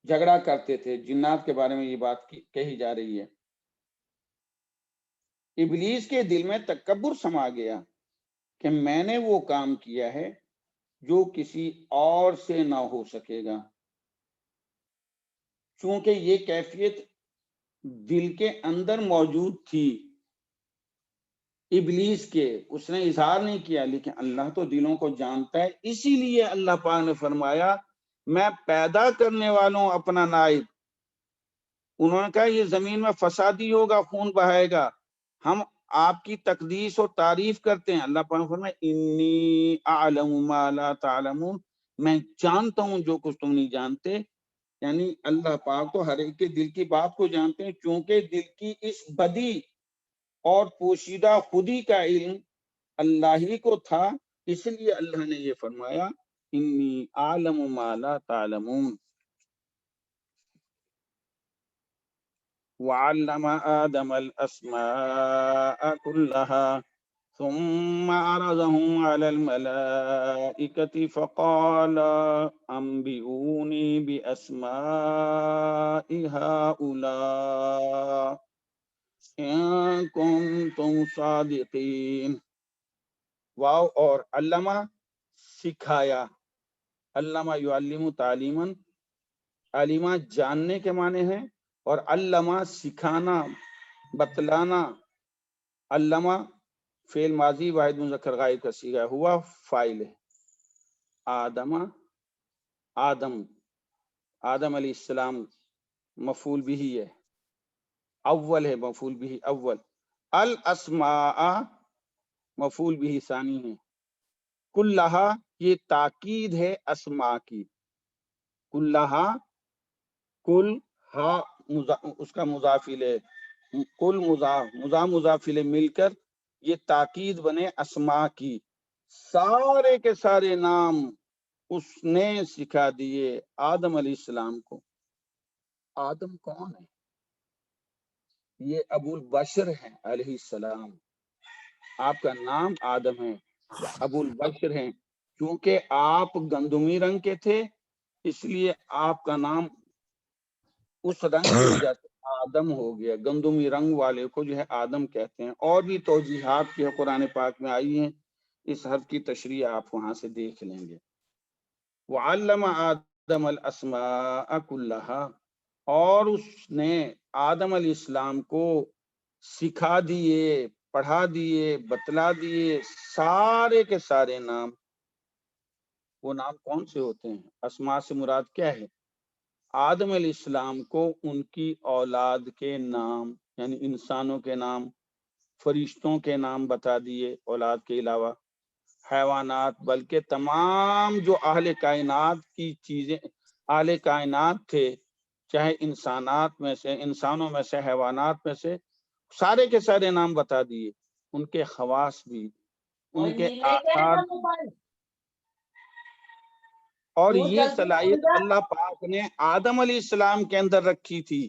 جھگڑا کرتے تھے، جنات کے بارے میں یہ بات کہی جا رہی ہے۔ ابلیس کے دل میں تکبر سما گیا کہ میں نے وہ کام کیا ہے جو کسی اور سے نہ ہو سکے گا، چونکہ یہ کیفیت دل کے اندر موجود تھی ابلیس کے، اس نے اظہار نہیں کیا، لیکن اللہ تو دلوں کو جانتا ہے، اسی لیے اللہ پاک نے فرمایا میں پیدا کرنے والوں اپنا نائب۔ انہوں نے کہا یہ زمین میں فسادی ہوگا، خون بہائے گا، ہم آپ کی تقدیس اور تعریف کرتے ہیں۔ اللہ پاک نے فرمایا انی اعلم ما لا تعلمون، میں جانتا ہوں جو کچھ تم نہیں جانتے۔ یعنی اللہ پاک تو ہر ایک کے دل کی بات کو جانتے ہیں، چونکہ دل کی اس بدی اور پوشیدہ خودی کا علم اللہ ہی کو تھا، اس لیے اللہ نے یہ فرمایا انی اعلم ما لا تعلمون۔ وعلم آدم الأسماء كلها ثم عرضهم على الملائكة فقال أنبئوني بأسماء هؤلاء إن كنتم صادقين۔ واو اور علمہ سکھایا، علمہ یعلم تعلیما، علمہ جاننے کے معنی ہے، اور علمہ سکھانا، بتلانا۔ علمہ فعل ماضی واحد مذکر غائب کا صیغہ ہوا فاعل ہے۔ آدم علیہ السلام مفعول بھی ہے۔ اول ہے مفعول بھی اول، الاسماء مفعول بھی ثانی ہے، کلہا یہ تاکید ہے اسماء کی، کلہا کل ہا اس کا مضاف الیہ، کل مضاف الیہ مل کر یہ تاکید بنے اسماء کی، سارے کے سارے نام اس نے سکھا دیے آدم علیہ السلام کو۔ آدم کون ہے؟ یہ ابو البشر ہے علیہ السلام، آپ کا نام آدم ہے، ابو البشر ہیں، کیونکہ آپ گندمی رنگ کے تھے اس لیے آپ کا نام اس رنگ کی وجہ سے آدم ہو گیا، گندمی رنگ والے کو جو ہے آدم کہتے ہیں۔ اور بھی توجیحات کی قرآن پاک میں آئی ہیں، اس حرف کی تشریح آپ وہاں سے دیکھ لیں گے۔ وعلم آدم الاسماء کلہا، اور اس نے آدم علیہ السلام کو سکھا دیے، پڑھا دیے، بتلا دیے سارے کے سارے نام۔ وہ نام کون سے ہوتے ہیں؟ اسماء سے مراد کیا ہے؟ آدم علیہ السلام کو ان کی اولاد کے نام، یعنی انسانوں کے نام، فرشتوں کے نام بتا دیے اولاد کے علاوہ، حیوانات، بلکہ تمام جو اہل کائنات کی چیزیں، اہل کائنات تھے، چاہے انسانات میں سے، انسانوں میں سے، حیوانات میں سے، سارے کے سارے نام بتا دیے، ان کے خواص بھی، ان کے آثار، اور یہ صلاحیت اللہ پاک نے آدم علیہ السلام کے اندر رکھی تھی،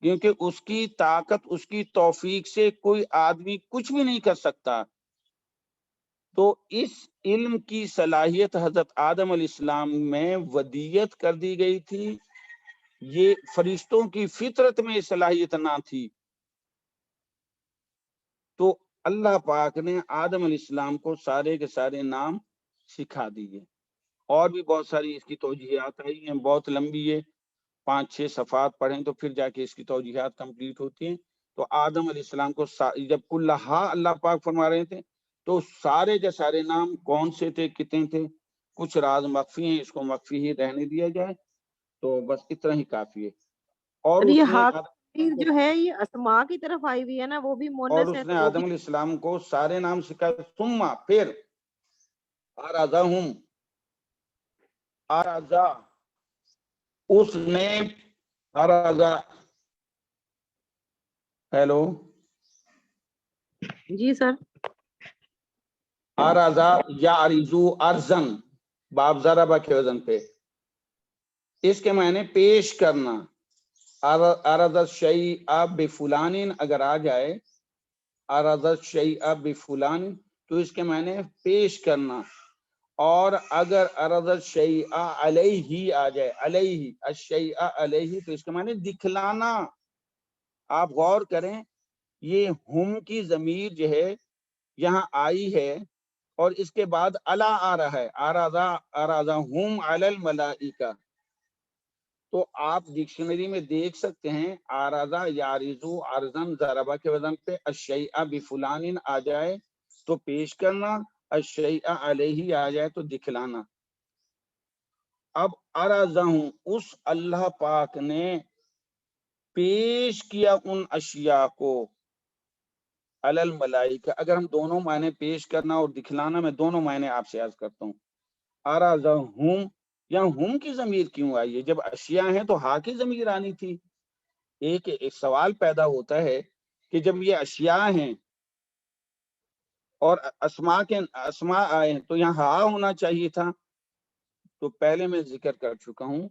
کیونکہ اس کی طاقت، اس کی توفیق سے کوئی آدمی کچھ بھی نہیں کر سکتا۔ تو اس علم کی صلاحیت حضرت آدم علیہ السلام میں ودیت کر دی گئی تھی، یہ فرشتوں کی فطرت میں صلاحیت نہ تھی، تو اللہ پاک نے آدم علیہ السلام کو سارے کے سارے نام سکھا دیے۔ اور بھی بہت ساری اس کی توجیحات آئی ہیں، بہت لمبی ہے، 5-6 صفحات پڑھیں تو پھر جا کے اس کی توجیحات کمپلیٹ ہوتی ہیں۔ تو آدم علیہ السلام کو جب کلہا اللہ پاک فرما رہے تھے تو سارے کے سارے نام کون سے تھے، کتنے تھے، کچھ راز مخفی ہیں، اس کو مخفی ہی رہنے دیا جائے، تو بس اتنا ہی کافی ہے۔ اور یہ اس نے جو ہے یہ اسماء کی طرف آئی ہوئی ہے نا، وہ بھی مونس ہے، تو وہ آدم علیہ السلام کو سارے نام سکھائے، ثم پھر ارزا اس نے ارزا، ہیلو جی سر، ارزا یا ارزو ارزن، باب ضربہ کے وزن پہ، اس کے معنی پیش کرنا، ارز الشیء بفلان اگر آ جائے، ارز الشیء بفلان تو اس کے معنی پیش کرنا، اور اگر ارز الشیء علیہ آ جائے، علیہ الشیء علیہ تو اس کے معنی دکھلانا۔ آپ غور کریں، یہ ہم کی ضمیر جو ہے یہاں آئی ہے اور اس کے بعد علا آ رہا ہے، ارزا ہم علی الملائکہ، تو آپ ڈکشنری میں دیکھ سکتے ہیں ارزا یارزو ارزن ضربہ کے وزن پہ، الشیء بفلان آ جائے تو پیش کرنا، الشیء علیہ آ جائے تو دکھلانا۔ اب ارزا ہوں، اس اللہ پاک نے پیش کیا ان اشیاء کو، علی الملائکہ، اگر ہم دونوں معنی پیش کرنا اور دکھلانا، میں دونوں معنی آپ سے عرض کرتا ہوں۔ ارزہم، یہاں ہم کی ضمیر کیوں آئی ہے؟ جب اشیاء ہیں تو ہا کی ضمیر آنی تھی۔ ایک سوال پیدا ہوتا ہے کہ جب یہ اشیاء ہیں اور اسماء آئے ہیں تو یہاں ہا ہونا چاہیے تھا۔ تو پہلے میں ذکر کر چکا ہوں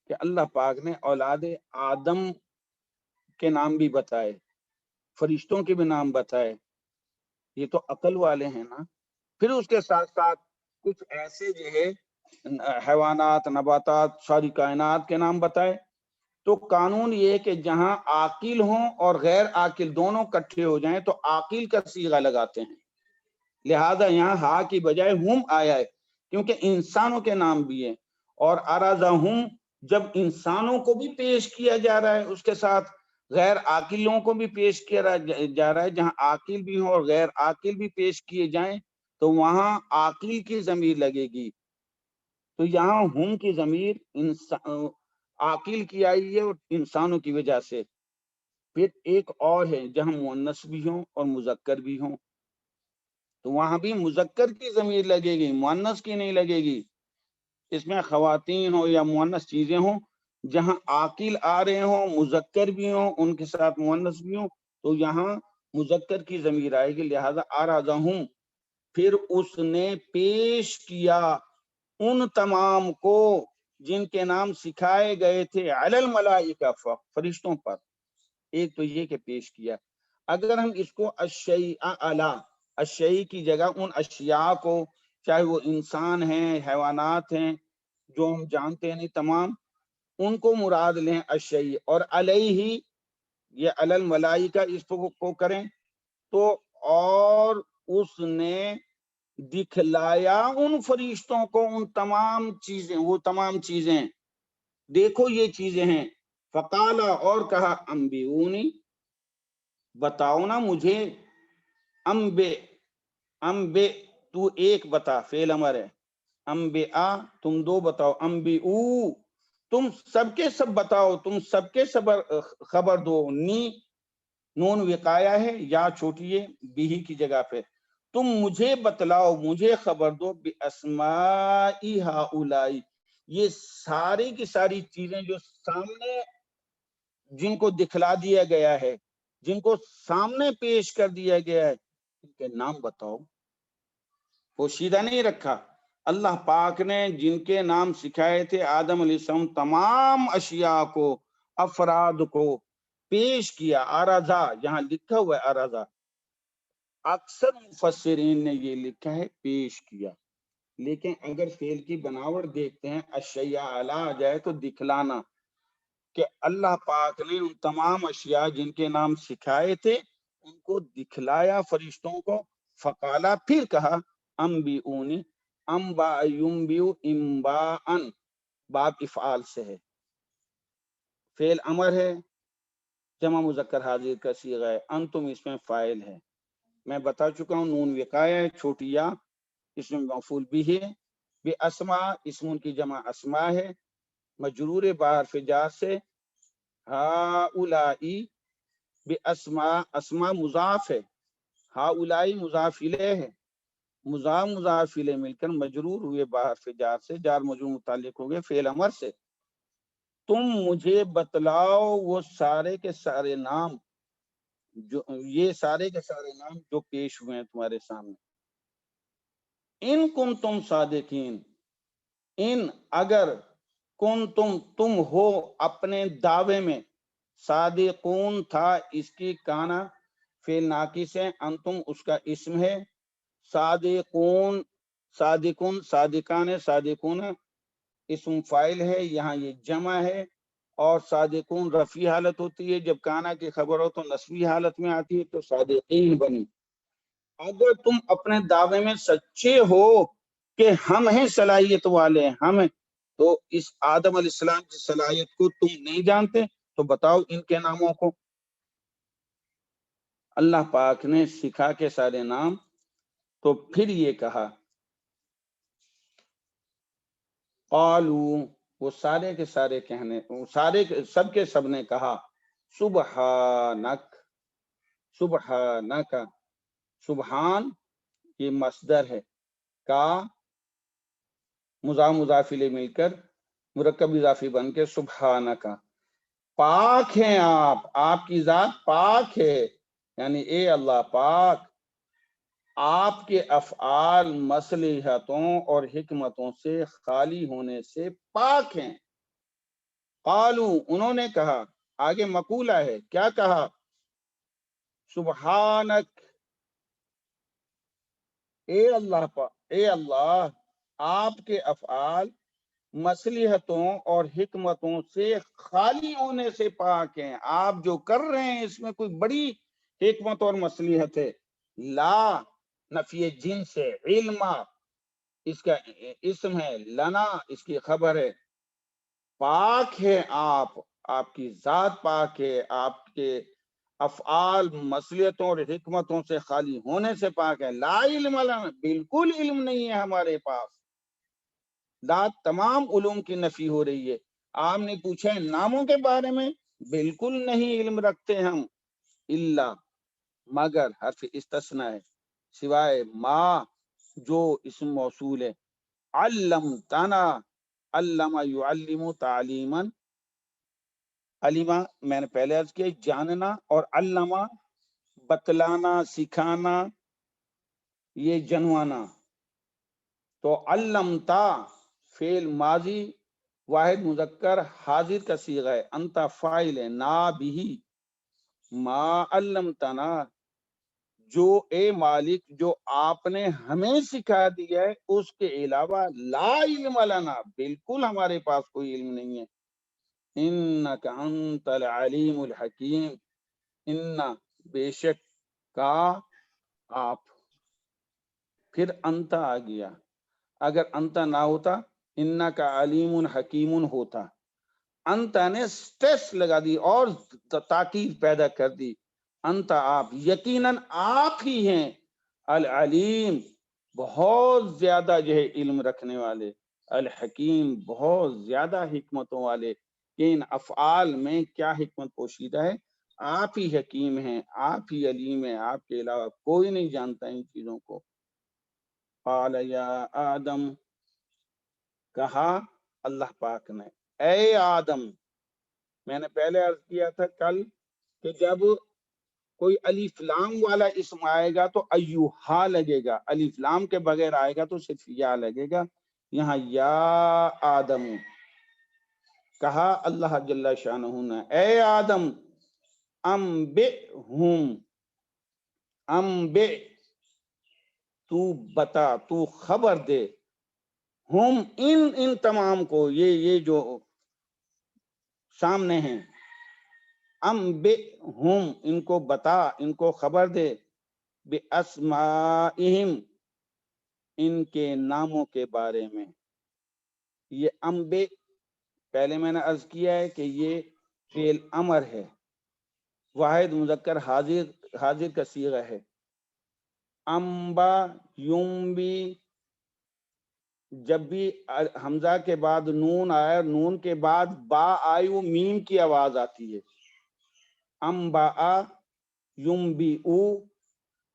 کہ اللہ پاک نے اولاد آدم کے نام بھی بتائے، فرشتوں کے بھی نام بتائے، یہ تو عقل والے ہیں نا۔ پھر اس کے ساتھ ساتھ کچھ ایسے جو ہے حیوانات، نباتات، ساری کائنات کے نام بتائے۔ تو قانون یہ ہے کہ جہاں عاقل ہوں اور غیر عاقل دونوں کٹھے ہو جائیں تو عاقل کا صیغہ لگاتے ہیں، لہذا یہاں ہا کی بجائے ہم آیا ہے، کیونکہ انسانوں کے نام بھی ہیں، اور ارزہم جب انسانوں کو بھی پیش کیا جا رہا ہے، اس کے ساتھ غیر عاقلوں کو بھی پیش کیا جا رہا ہے، جہاں عاقل بھی ہوں اور غیر عاقل بھی پیش کیے جائیں تو وہاں عاقل کی ضمیر لگے گی۔ تو یہاں ہم کی ضمیر عاقل کی آئی ہے اور انسانوں کی وجہ سے، پھر ایک اور ہے جہاں مؤنث بھی ہوں اور مذکر بھی ہوں، تو وہاں بھی مذکر کی ضمیر لگے گی، مؤنث کی نہیں لگے گی۔ اس میں خواتین ہو یا مؤنث چیزیں ہوں، جہاں عاقل آ رہے ہوں، مذکر بھی ہوں، ان کے ساتھ مؤنث بھی ہوں، تو یہاں مذکر کی ضمیر آئے گی، لہذا آرازہم، پھر اس نے پیش کیا ان تمام کو جن کے نام سکھائے گئے تھے، علی الملائکہ، فرشتوں پر۔ ایک تو یہ کہ پیش کیا، اگر ہم اس کو الشیء علی، الشیء کی جگہ ان اشیاء کو، چاہے وہ انسان ہیں، حیوانات ہیں، جو ہم جانتے ہیں نہیں تمام، ان کو مراد لیں الشیء، اور علیہ یہ علی الملائکہ اس کو کریں تو، اور اس نے دکھلایا ان فرشتوں کو ان تمام چیزیں، وہ تمام چیزیں، دیکھو یہ چیزیں ہیں، فقالا، اور کہا، انبئونی، بتاؤ نا مجھے، انبئ تو ایک بتا، فعل امر ہے، انبئا تم دو بتاؤ، انبئو تم سب کے سب بتاؤ، تم سب کے سب خبر دو، نون وقایا ہے، یا چھوٹی ہے بھی کی جگہ پہ، تم مجھے بتلاؤ، مجھے خبر دو، باسماء ہؤلاء، یہ ساری کی ساری چیزیں جو سامنے، جن کو دکھلا دیا گیا ہے، جن کو سامنے پیش کر دیا گیا ہے، ان کے نام بتاؤ۔ پوشیدہ نہیں رکھا، اللہ پاک نے جن کے نام سکھائے تھے آدم علیہ السلام، تمام اشیاء کو، افراد کو پیش کیا، آرازہ، یہاں لکھا ہوا ہے آرازہ، اکثر مفسرین نے یہ لکھا ہے پیش کیا، لیکن اگر فعل کی بناوٹ دیکھتے ہیں، الشیء علی آ جائے تو دکھلانا، کہ اللہ پاک نے ان تمام اشیاء جن کے نام سکھائے تھے ان کو دکھلایا فرشتوں کو، فقالا، پھر کہا، انبئونی، انبا ینبئ انباء، باب افعال سے ہے، فعل امر ہے، جمع مذکر حاضر کا صیغہ ہے، انتم اس میں فاعل ہے، میں بتا چکا ہوں، نون وقایا ہے، چھوٹی یا، اس میں مفعول بھی ہے، بے اسماء، اسم کی جمع اسماء ہے، مجرور بحرف جار سے، ہؤلاء، بے اسماء، اسماء مضاف ہے، ہؤلاء مضاف الیہ ہے، مضاف الیہ مل کر مجرور ہوئے بحرف جار سے، جار مجرور متعلق ہو گئے فعل امر سے، تم مجھے بتلاؤ وہ سارے کے سارے نام، جو یہ سارے کے سارے نام جو پیش ہوئے ہیں تمہارے سامنے، ان کنتم صادقین، ان اگر، تم ہو اپنے دعوے میں، صادقون تھا اس کی کانا فعل ناقص ہے، انتم اس کا اسم ہے، صادقون، صادقان، صادقون اسم فاعل ہے، یہاں یہ جمع ہے، اور صادقون رفعی حالت ہوتی ہے، جب کانا کی خبر ہو تو نصبی حالت میں آتی ہے، تو صادقین بنی۔ اگر تم اپنے دعوے میں سچے ہو کہ ہم ہیں صلاحیت والے، ہم ہیں، تو اس آدم علیہ السلام کی صلاحیت کو تم نہیں جانتے تو بتاؤ ان کے ناموں کو۔ اللہ پاک نے سکھا کے سارے نام، تو پھر یہ کہا، قالو، وہ سارے کے سارے کہنے، سارے سب کے سب نے کہا، سبحانک، سبحانک، سبحان یہ مصدر ہے، کا مضاف الیہ مل کر مرکب اضافی بن کے سبحانک، پاک ہیں آپ کی ذات پاک ہے، یعنی اے اللہ پاک، آپ کے افعال مصلحتوں اور حکمتوں سے خالی ہونے سے پاک ہیں۔ قالو، انہوں نے کہا، آگے مقولہ ہے، کیا کہا، سبحانک، اے اللہ، آپ کے افعال مصلحتوں اور حکمتوں سے خالی ہونے سے پاک ہیں، آپ جو کر رہے ہیں اس میں کوئی بڑی حکمت اور مصلحت ہے، لا نفی جنس ہے، علم اس کا اسم ہے، لنا اس کی خبر ہے، پاک ہے آپ کی ذات پاک ہے، آپ کے افعال مصلحتوں اور حکمتوں سے خالی ہونے سے پاک ہے، لا علم لنا، بالکل علم نہیں ہے ہمارے پاس، لا تمام علوم کی نفی ہو رہی ہے۔ آپ نے پوچھا ہے ناموں کے بارے میں، بالکل نہیں علم رکھتے ہم، الا مگر حرف استثناء ہے، سوائے ما جو اسم موصول ہے، علمتنا، علم یعلم تعلیما، علیما میں نے پہلے عرض کیا جاننا، اور علامہ بتلانا سکھانا، یہ جنوانا. تو علمتا فعل ماضی واحد مذکر حاضر کا صیغہ ہے، انت فاعل ہے، نا بھی، ما علمتنا جو اے مالک جو آپ نے ہمیں سکھا دیا ہے اس کے علاوہ لا علم لنا بالکل ہمارے پاس کوئی علم نہیں ہے. انک انت العلیم الحکیم، ان بے شک کا آپ، پھر انت آ گیا، اگر انت نہ ہوتا ان کا علیم حکیم ہوتا. انت نے سٹریس لگا دی اور تاکید پیدا کر دی، انت آپ، یقیناً آپ ہی ہیں، العلیم بہت زیادہ جو ہے علم رکھنے والے، الحکیم بہت زیادہ حکمتوں والے. کہ ان افعال میں کیا حکمت پوشیدہ ہے، آپ ہی حکیم ہیں، آپ ہی علیم ہیں، آپ کے علاوہ کوئی نہیں جانتا ان چیزوں کو. قال یا آدم، کہا اللہ پاک نے، اے آدم. میں نے پہلے عرض کیا تھا کل کہ جب کوئی الف لام والا اسم آئے گا تو ایوہا لگے گا، الف لام کے بغیر آئے گا تو صرف یا لگے گا. یہاں یا آدم، کہا اللہ جل شانہ نے، اے آدم، انبئہم، انبئ تو بتا، تو خبر دے، ہم ان تمام کو، یہ جو سامنے ہیں، انبئہم ان کو بتا، ان کو خبر دے، باسمائہم ان کے ناموں کے بارے میں. یہ انبئ پہلے میں نے عرض کیا ہے کہ یہ فعل امر ہے، واحد مذکر حاضر کا صیغہ ہے. انبا ینبی، جب بھی حمزہ کے بعد نون آیا، نون کے بعد با آئی، وہ میم کی آواز آتی ہے. انبا ینبئ،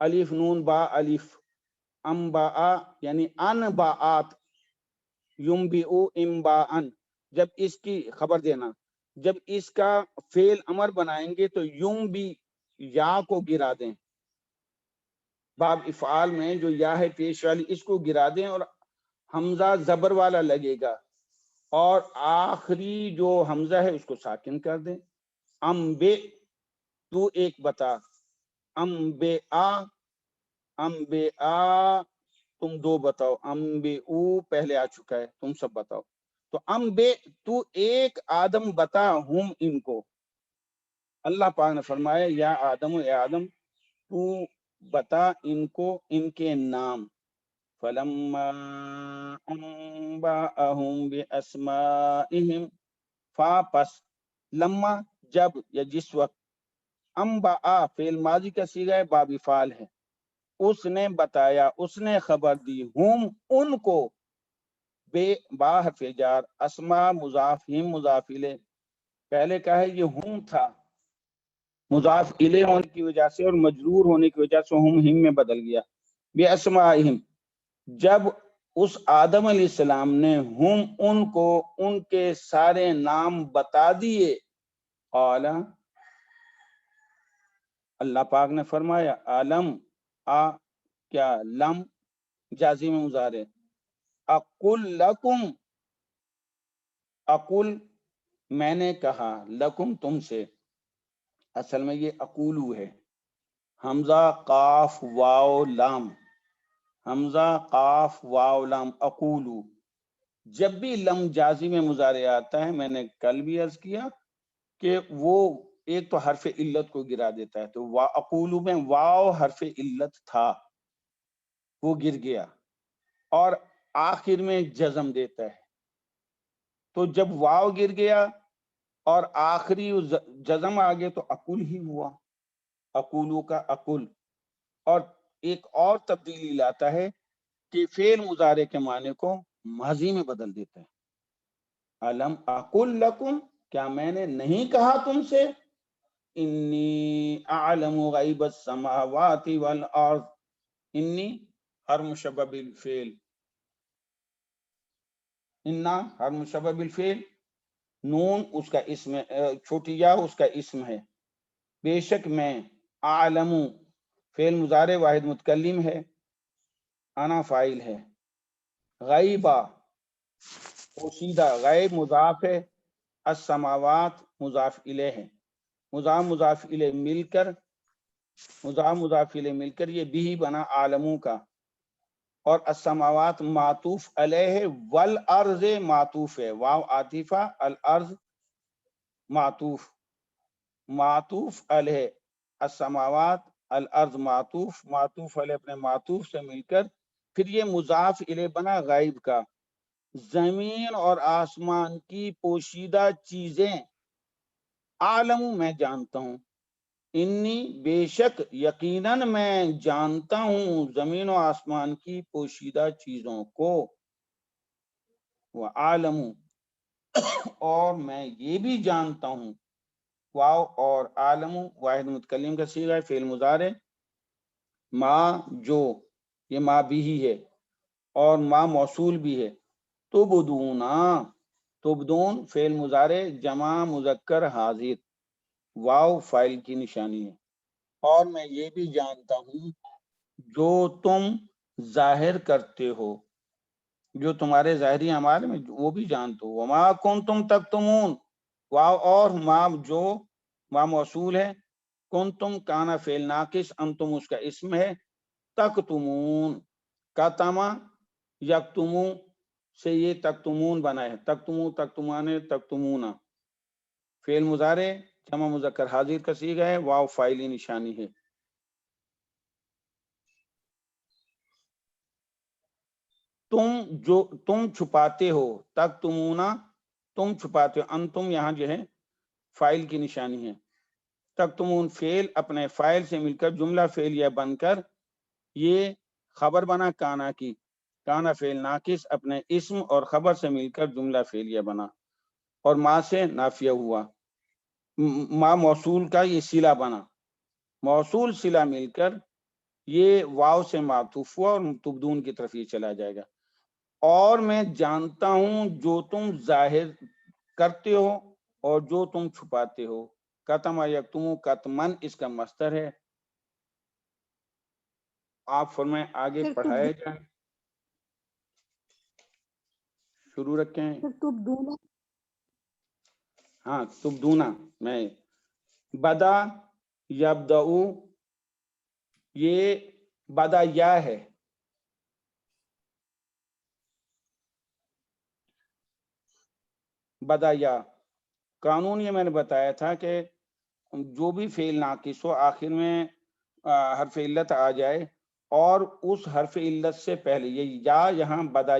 الف نون با الف، انبا یعنی انباات، ینبئ انباءن، جب اس کی خبر دینا. جب اس کا فعل امر بنائیں گے تو ینبئ یا کو گرا دیں، باب افعال میں جو یا ہے پیش والی اس کو گرا دیں اور حمزہ زبر والا لگے گا، اور آخری جو حمزہ ہے اس کو ساکن کر دیں. انبئ تو ایک بتا، انبئا تم دو بتاؤ، انبئو پہلے آ چکا ہے، تم سب بتاؤ. تو انبئ تو ایک آدم بتا، ہم ان کو. اللہ پاک نے فرمایا یا آدم، اے آدم تو بتا ان کو ان کے نام. فلما انبأهم باسمائهم، پس لما جب یا جس وقت، انبأ فعل ماضی کا صیغہ ہے، باب فعال ہے، اس نے بتایا، اس نے خبر دی، ہم ان کو، بے با حرف جار، اسما مضاف، ہم مضاف الیہ. پہلے کا ہے یہ ہم تھا، مضاف الیہ ہونے کی وجہ سے اور مجرور ہونے کی وجہ سے ہم میں بدل گیا. بے اسمائہم، جب اس آدم علیہ السلام نے ہم ان کو ان کے سارے نام بتا دیے، قال اللہ پاک نے فرمایا، عالم کیا، لم جازم مضارع، اقل لکم، اقل میں نے کہا، لکم تم سے، اصل میں یہ اقولو ہے، حمزہ قاف واو لام، حمزہ قاف واو لام، اقولو. جب بھی لم جازم مضارع آتا ہے، میں نے کل بھی عرض کیا کہ وہ ایک تو حرف علت کو گرا دیتا ہے، تو اقولو میں واو حرف علت تھا، وہ گر گیا، اور آخر میں جزم دیتا ہے. تو جب واو گر گیا اور آخری جزم آگے تو اقول ہی ہوا، اقولو کا اقول. اور ایک اور تبدیلی لاتا ہے کہ فعل مضارع کے معنی کو ماضی میں بدل دیتا ہے. علم اقل لکم کیا میں نے نہیں کہا تم سے انی اعلم غیب السماوات والارض، انی ہر مشبہ بالفعل، انا ہر مشبہ بالفعل، نون اس کا اسم، چھوٹی یا اس کا اسم ہے، بے شک میں، اعلم فعل مضارع واحد متکلم ہے، انا فاعل ہے، غیبہ پوشیدہ، غیب مضاف ہے، السماوات مضاف الیہ ہے، مضاف الیہ مل کر، مضاف الیہ مل کر یہ بھی بنا عالموں کا، اور السماوات معطوف علیہ ہے، والارض معطوف ہے، واو عاطفہ، الارض معطوف علیہ، السماوات الارض معطوف علیہ اپنے معطوف سے مل کر پھر یہ مضاف الیہ بنا غائب کا، زمین اور آسمان کی پوشیدہ چیزیں، عالم میں جانتا ہوں، انی بے شک یقیناً میں جانتا ہوں زمین و آسمان کی پوشیدہ چیزوں کو، وعالم اور میں یہ بھی جانتا ہوں، واو اور عالم واحد متکلم کا صیغہ ہے، فعل مضارع، ما جو یہ ما بھی ہی ہے اور ما موصول بھی ہے، تبدون فعل مضارع جمع مذکر حاضر، واو فاعل کی نشانی ہے، اور میں یہ بھی جانتا ہوں جو تم ظاہر کرتے ہو، جو تمہارے ظاہری اعمال میں وہ بھی جانتے ہو، وما کنتم تکتمون، واو اور ما موصول ہے، کنتم کانا فعل ناقص، انتم اس کا اسم ہے، تکتمون کتما یکتمو سے یہ تکتمون بنا ہے، تکتمو تکتمانے تکتمونا، فعل مضارع جمع مذکر حاضر کا صیغہ ہے، واو فاعلی نشانی ہے، تم چھپاتے ہو، تکتمونا تم چھپاتے ہو، انتم یہاں جو ہے فاعل کی نشانی ہے، تکتمون فعل اپنے فاعل سے مل کر جملہ فعلیہ بن کر یہ خبر بنا کانا کی، کانا فعل ناقص اپنے اسم اور خبر سے مل کر جملہ فعلیہ بنا، اور ما سے نافیہ ہوا، ما موصول کا یہ صلہ بنا، موصول صلہ مل کر یہ واو سے معطوف ہوا اور تبدون کی طرف یہ چلا جائے گا، اور میں جانتا ہوں جو تم ظاہر کرتے ہو اور جو تم چھپاتے ہو، کتما یکتمو کتمن اس کا مصدر ہے، آپ فرمائیں آگے پھر پڑھائے جائیں، شروع رکھیں، تبدون، ہاں تبدونا، میں بدا یبدؤ، یہ بدا یا ہے، بدا یا قانون یہ میں نے بتایا تھا کہ جو بھی فعل ناقص ہو آخر میں حرف علت آ جائے، اور اس حرف علت سے پہلے یہ یا یہاں بدا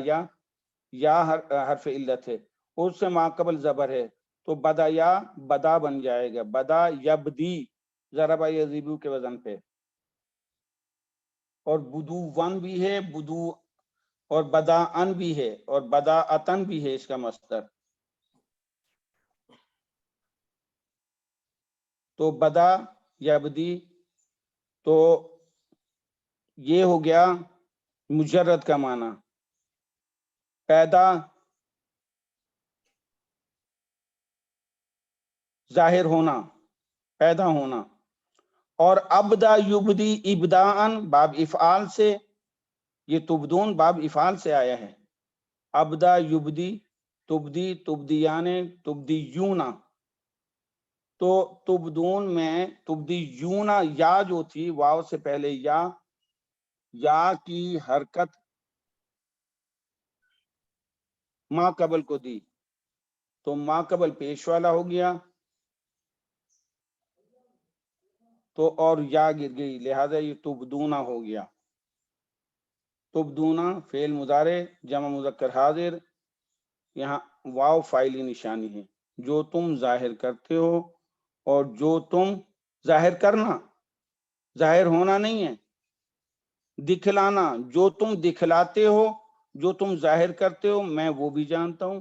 یا حرف علت ہے، اس سے ما قبل زبر ہے تو بدا یا بدا بن جائے گا، بدا یبدی ضرب یضرب کے وزن پہ، اور بدو ون بھی ہے، بدو اور بدا ان بھی ہے، اور بدا اتن بھی ہے اس کا مصدر، تو بدا یبدی تو یہ ہو گیا مجرد کا معنی، پیدا ظاہر ہونا، پیدا ہونا، اور ابدا یبدی ابداءن باب افعال سے، یہ تبدون باب افعال سے آیا ہے، ابدا یبدی تبدی تبدیان تبدیونا، تو تبدون میں تبدیونا یا جو تھی واو سے پہلے یا کی حرکت ما قبل کو دی تو ما قبل پیش والا ہو گیا تو اور یا گر گئی، لہذا یہ تبدونا ہو گیا، تبدونا فعل مضارع جمع مذکر حاضر، یہاں واو فاعلی نشانی ہے، جو تم ظاہر کرتے ہو، اور جو تم ظاہر کرنا، ظاہر ہونا نہیں ہے، دکھلانا، جو تم دکھلاتے ہو، جو تم ظاہر کرتے ہو میں وہ بھی جانتا ہوں،